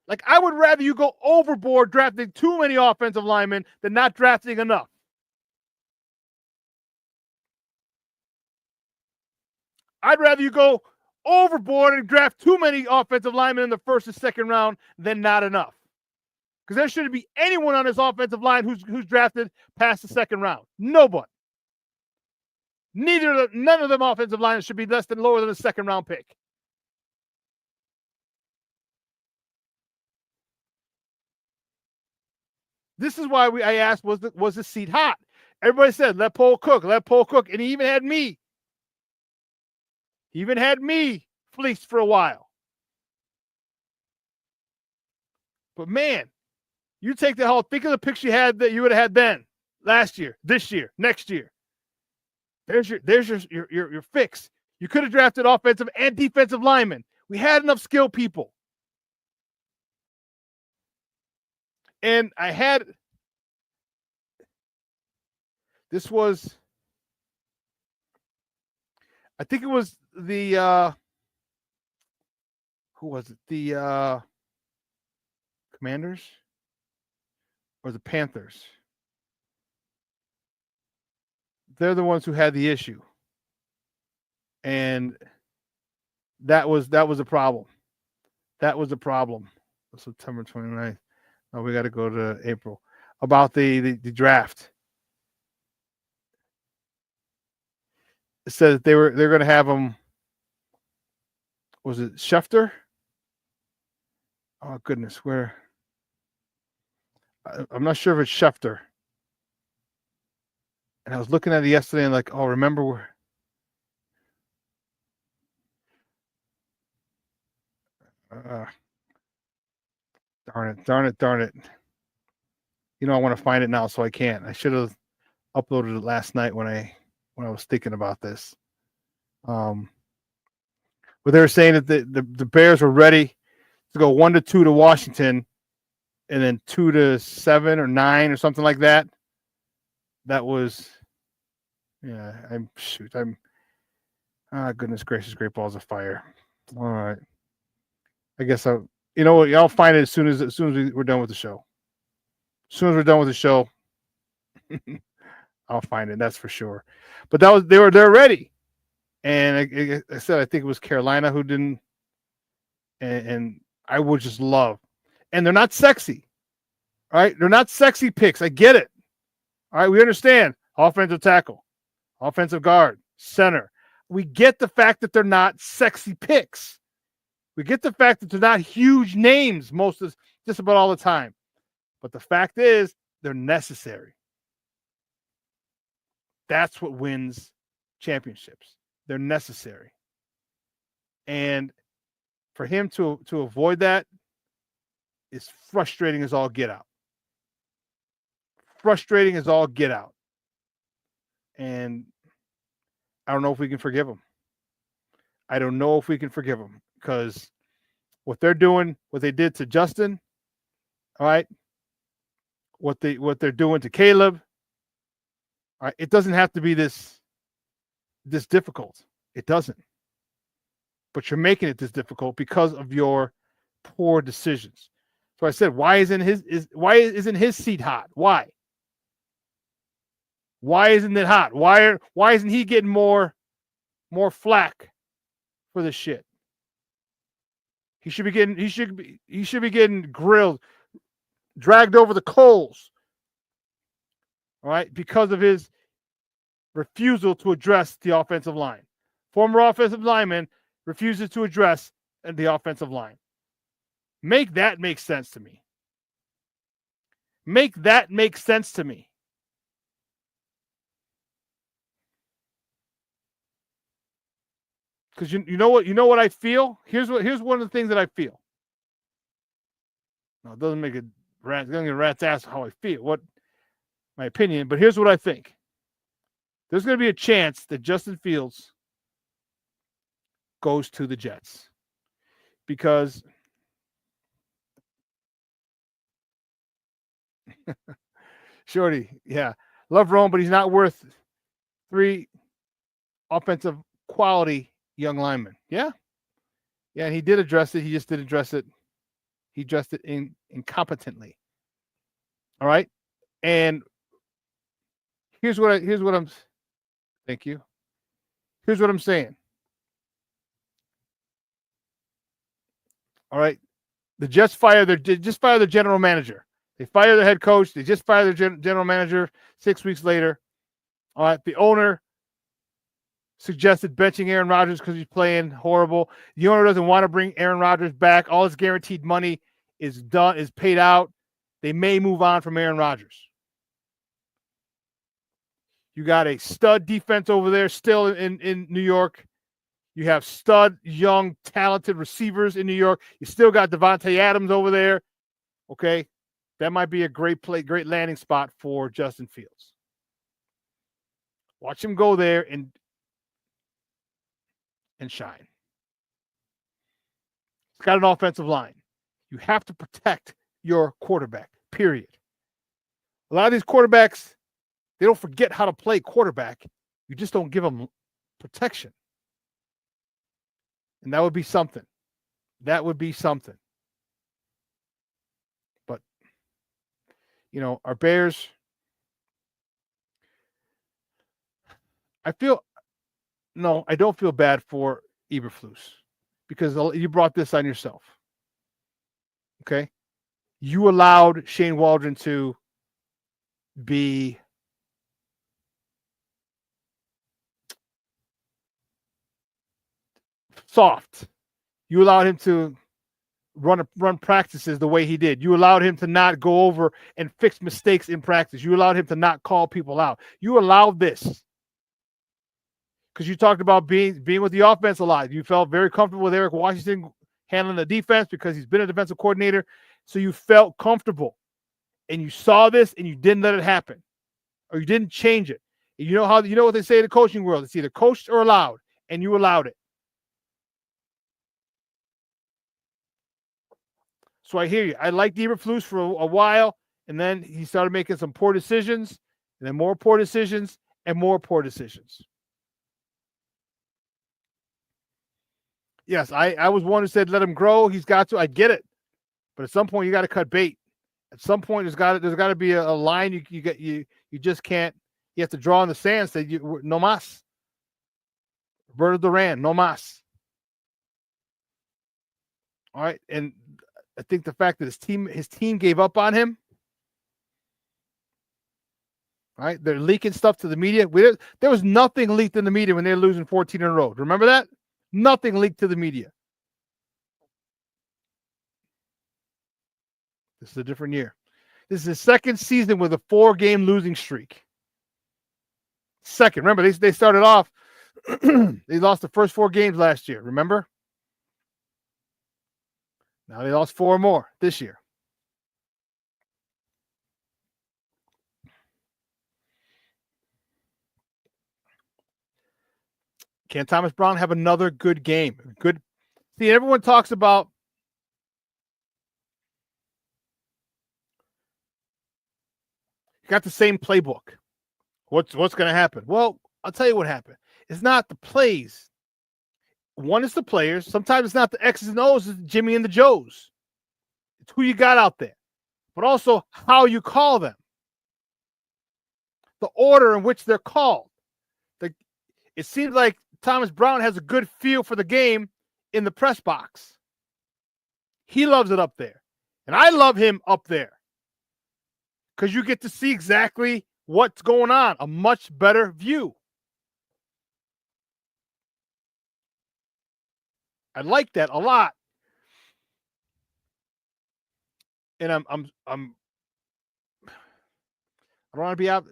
E: Like, I would rather you go overboard drafting too many offensive linemen than not drafting enough. I'd rather you go overboard and draft too many offensive linemen in the first and second round than not enough. Because there shouldn't be anyone on this offensive line who's drafted past the second round. Nobody. None of them offensive linemen should be lower than a second round pick. This is why I asked, was the seat hot? Everybody said, let Paul cook, and he even had me. He even had me fleeced for a while. But man, you take the whole, think of the picks you had that you would have had then, last year, this year, next year. There's your fix. You could have drafted offensive and defensive linemen. We had enough skilled people. And I had, this was, I think it was the, who was it? The Commanders or the Panthers? They're the ones who had the issue. And that was a problem. That was a problem. September 29th. Oh, we got to go to April. About the draft. It said that they're going to have them. Was it Schefter? Oh goodness, where? I'm not sure if it's Schefter. And I was looking at it yesterday and like, oh, remember where? Darn it. You know, I want to find it now, so I can't. I should have uploaded it last night when I was thinking about this. But they were saying that the Bears were ready to go 1-2 to Washington, and then 2-7 or 9 or something like that. That was, yeah. Goodness gracious, great balls of fire. All right. I guess you know what? I'll find it as soon as we're done with the show. As soon as we're done with the show, I'll find it. That's for sure. But they're ready. And I said, I think it was Carolina who didn't. And I would just love. And they're not sexy. All right? They're not sexy picks. I get it. All right? We understand. Offensive tackle, offensive guard, center. We get the fact that they're not sexy picks. We get the fact that they're not huge names just about all the time. But the fact is, they're necessary. That's what wins championships. They're necessary. And for him to avoid that is frustrating as all get out. Frustrating as all get out. And I don't know if we can forgive him. I don't know if we can forgive him because what they're doing, what they did to Justin, all right, what they're doing to Caleb, all right, it doesn't have to be this difficult. It doesn't. But you're making it this difficult because of your poor decisions. So I said, why isn't his seat hot? Why? Why isn't it hot? Why isn't he getting more flack for this shit? He should be getting grilled, dragged over the coals all right, because of his refusal to address the offensive line. Former offensive lineman refuses to address the offensive line. Make that make sense to me. Make that make sense to me. Because you know what I feel? Here's one of the things that I feel. No, it doesn't make it rat's ass how I feel. What my opinion, but here's what I think. There's going to be a chance that Justin Fields goes to the Jets. Because Shorty, yeah. Love Rome, but he's not worth 3 offensive quality young linemen. Yeah. Yeah, and he did address it. He just did address it. He addressed it incompetently. All right. And here's what I'm thank you. Here's what I'm saying. All right. The Jets just fire their general manager. They fire their head coach. They just fire their general manager 6 weeks later. All right. The owner suggested benching Aaron Rodgers because he's playing horrible. The owner doesn't want to bring Aaron Rodgers back. All his guaranteed money is paid out. They may move on from Aaron Rodgers. You got a stud defense over there still in New York. You have stud, young, talented receivers in New York. You still got Devontae Adams over there. Okay. That might be a great landing spot for Justin Fields. Watch him go there and shine. He's got an offensive line. You have to protect your quarterback, period. A lot of these quarterbacks, they don't forget how to play quarterback. You just don't give them protection. And that would be something. That would be something. But, our Bears, I don't feel bad for Eberflus because you brought this on yourself. Okay? You allowed Shane Waldron to be soft. You allowed him to run practices the way he did. You allowed him to not go over and fix mistakes in practice. You allowed him to not call people out. You allowed this because you talked about being with the offense a lot. You felt very comfortable with Eric Washington handling the defense because he's been a defensive coordinator. So you felt comfortable, and you saw this, and you didn't let it happen, or you didn't change it. You know what they say in the coaching world? It's either coached or allowed, and you allowed it. So I hear you. I liked Eberflus for a while, and then he started making some poor decisions, and then more poor decisions, and more poor decisions. Yes, I was one who said let him grow. He's got to. I get it, but at some point you got to cut bait. At some point there's got to be a line you just can't. You have to draw in the sand. Say no mas. Roberto Duran, no mas. All right, and I think the fact that his team gave up on him. All right, they're leaking stuff to the media. There was nothing leaked in the media when they were losing 14 in a row. Remember that? Nothing leaked to the media. This is a different year. This is his second season with a 4-game losing streak. Second. Remember, they started off, they lost the first 4 games last year. Remember? Now they lost 4 more this year. Can Thomas Brown have another good game? See, everyone talks about you got the same playbook. What's going to happen? Well, I'll tell you what happened. It's not the plays. One is the players. Sometimes it's not the X's and O's, it's the Jimmy and the Joes. It's who you got out there. But also how you call them. The order in which they're called. It seems like Thomas Brown has a good feel for the game in the press box. He loves it up there. And I love him up there. Because you get to see exactly what's going on, a much better view. I like that a lot. And I don't want to be out.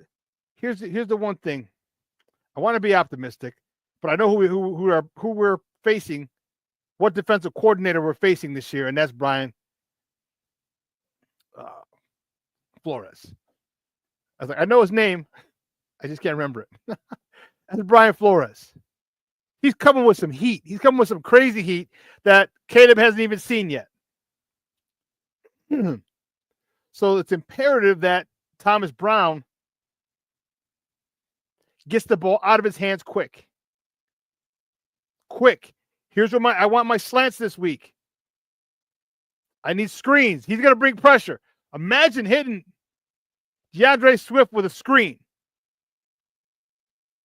E: Here's the one thing. I want to be optimistic, but I know who we're facing, what defensive coordinator we're facing this year, and that's Brian Flores. I was like, I know his name, I just can't remember it. That's Brian Flores. He's coming with some heat. He's coming with some crazy heat that Caleb hasn't even seen yet. So it's imperative that Thomas Brown gets the ball out of his hands quick. Quick. Here's what I want my slants this week. I need screens. He's going to bring pressure. Imagine hitting DeAndre Swift with a screen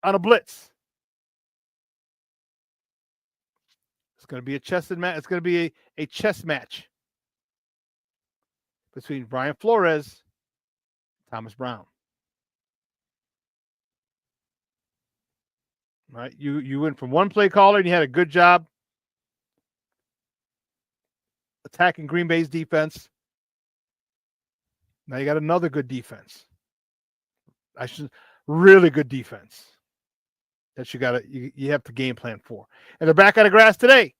E: on a blitz. It's going to be a chess match. It's going to be a chess match between Brian Flores and Thomas Brown. Right? You went from one play caller and you had a good job attacking Green Bay's defense. Now you got another good defense. Really good defense that you have to game plan for. And they're back on the grass today.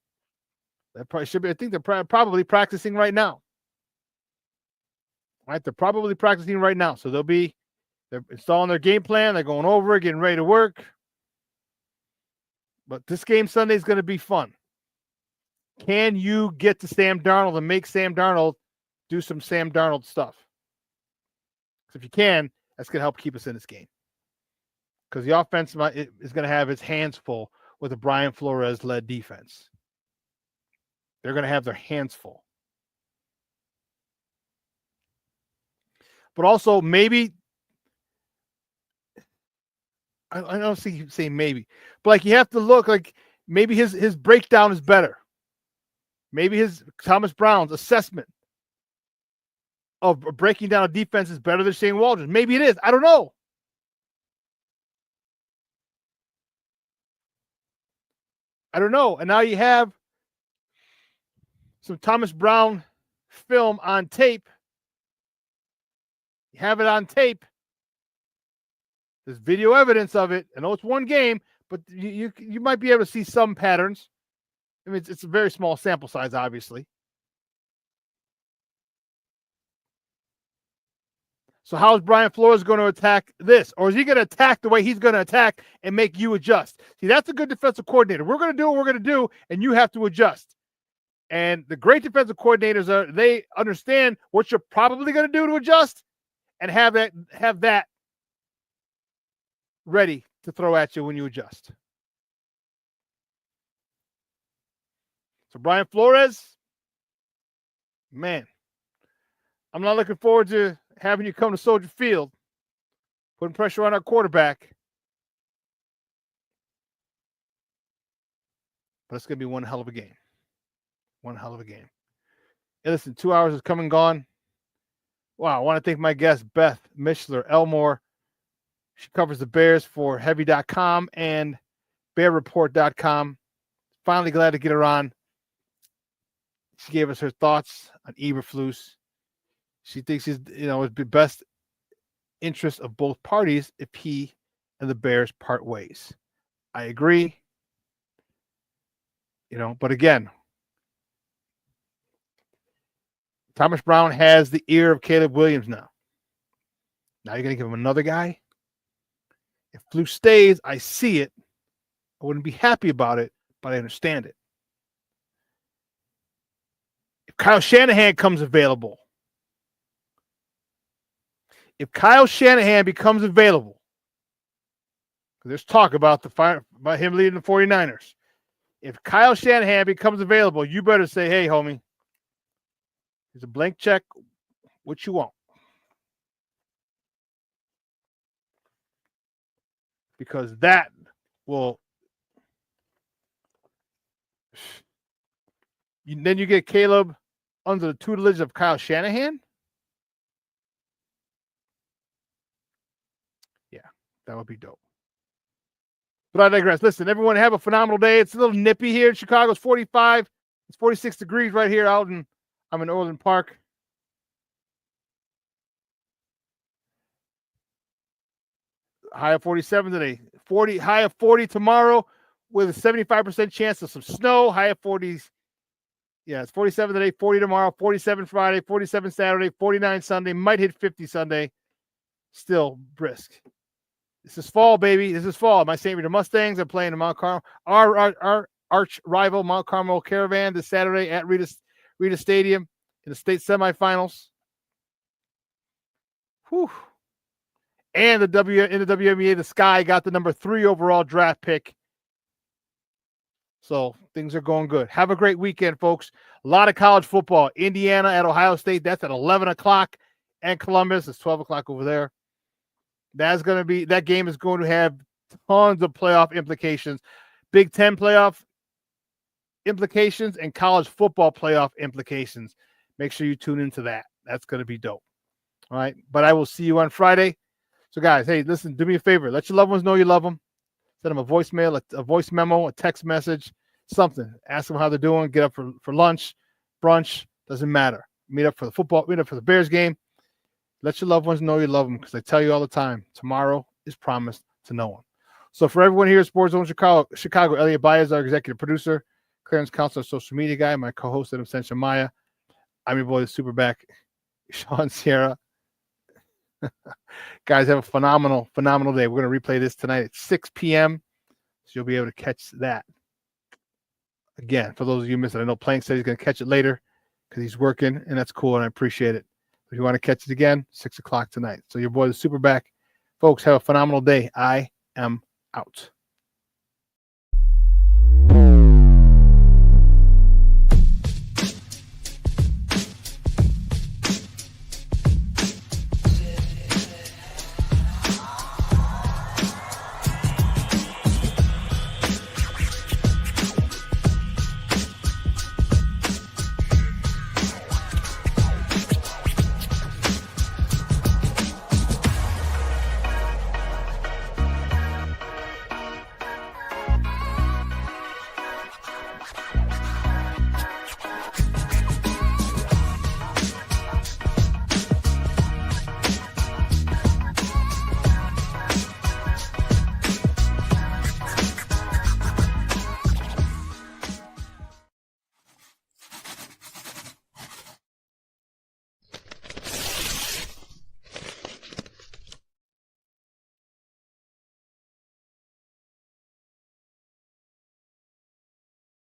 E: That probably should be. I think they're probably practicing right now. Right? They're probably practicing right now. So they're installing their game plan. They're going over it, getting ready to work. But this game Sunday is going to be fun. Can you get to Sam Darnold and make Sam Darnold do some Sam Darnold stuff? So if you can, that's going to help keep us in this game. Because the offense is going to have its hands full with a Brian Flores-led defense. They're going to have their hands full. But also, maybe, I don't see you saying maybe, but like you have to look like maybe his breakdown is better. Maybe his Thomas Brown's assessment of breaking down a defense is better than Shane Waldron's. Maybe it is. I don't know. And now you have some Thomas Brown film on tape. You have it on tape. There's video evidence of it. I know it's one game, but you might be able to see some patterns. I mean, it's a very small sample size, obviously. So how is Brian Flores going to attack this? Or is he going to attack the way he's going to attack and make you adjust? See, that's a good defensive coordinator. We're going to do what we're going to do, and you have to adjust. And the great defensive coordinators they understand what you're probably going to do to adjust and have that ready to throw at you when you adjust. So Brian Flores, man, I'm not looking forward to having you come to Soldier Field, putting pressure on our quarterback. But it's going to be one hell of a game. One hell of a game. Hey, listen, 2 hours has come and gone. Wow, I want to thank my guest, Beth Mishler-Elmore. She covers the Bears for Heavy.com and BearReport.com. Finally glad to get her on. She gave us her thoughts on Eberflus. She thinks it's the best interest of both parties if he and the Bears part ways. I agree. But again, Thomas Brown has the ear of Caleb Williams now. Now you're going to give him another guy? If Flus stays, I see it. I wouldn't be happy about it, but I understand it. If Kyle Shanahan comes available, if Kyle Shanahan becomes available, there's talk about him leading the 49ers. If Kyle Shanahan becomes available, you better say, hey, homie, here's a blank check. What you want? Because that will then you get Caleb under the tutelage of Kyle Shanahan. Yeah, that would be dope. But I digress. Listen, everyone have a phenomenal day. It's a little nippy here in Chicago. It's 45. It's 46 degrees right here I'm in Orland Park. High of 47 today. High of 40 tomorrow with a 75% chance of some snow. High of 40s. Yeah, it's 47 today, 40 tomorrow, 47 Friday, 47 Saturday, 49 Sunday. Might hit 50 Sunday. Still brisk. This is fall, baby. This is fall. My St. Rita Mustangs are playing the Mount Carmel. Our arch rival Mount Carmel Caravan this Saturday at Rita Stadium in the state semifinals. Whew. And in the WNBA, the Sky got the number 3 overall draft pick. So things are going good. Have a great weekend, folks. A lot of college football. Indiana at Ohio State. That's at 11 o'clock. And Columbus. It's 12 o'clock over there. That game is going to have tons of playoff implications. Big Ten playoff implications and college football playoff implications. Make sure you tune into that. That's going to be dope. All right. But I will see you on Friday. So, guys, hey, listen, do me a favor. Let your loved ones know you love them. Send them a voicemail, a voice memo, a text message, something. Ask them how they're doing. Get up for lunch, brunch. Doesn't matter. Meet up for the Bears game. Let your loved ones know you love them because I tell you all the time, tomorrow is promised to no one. So for everyone here at Sports Zone Chicago, Elliot Baez, our executive producer, Clarence Counselor, social media guy, my co-host, Adam Sencha Maya. I'm your boy, the SuperBack, Shawn Sierra. Guys, have a phenomenal day. We're going to replay this tonight at 6 p.m. So you'll be able to catch that. Again, for those of you who missed it, I know Plank said he's going to catch it later because he's working, and that's cool, and I appreciate it. If you want to catch it again, 6 o'clock tonight. So your boy, the SuperBack. Folks, have a phenomenal day. I am out.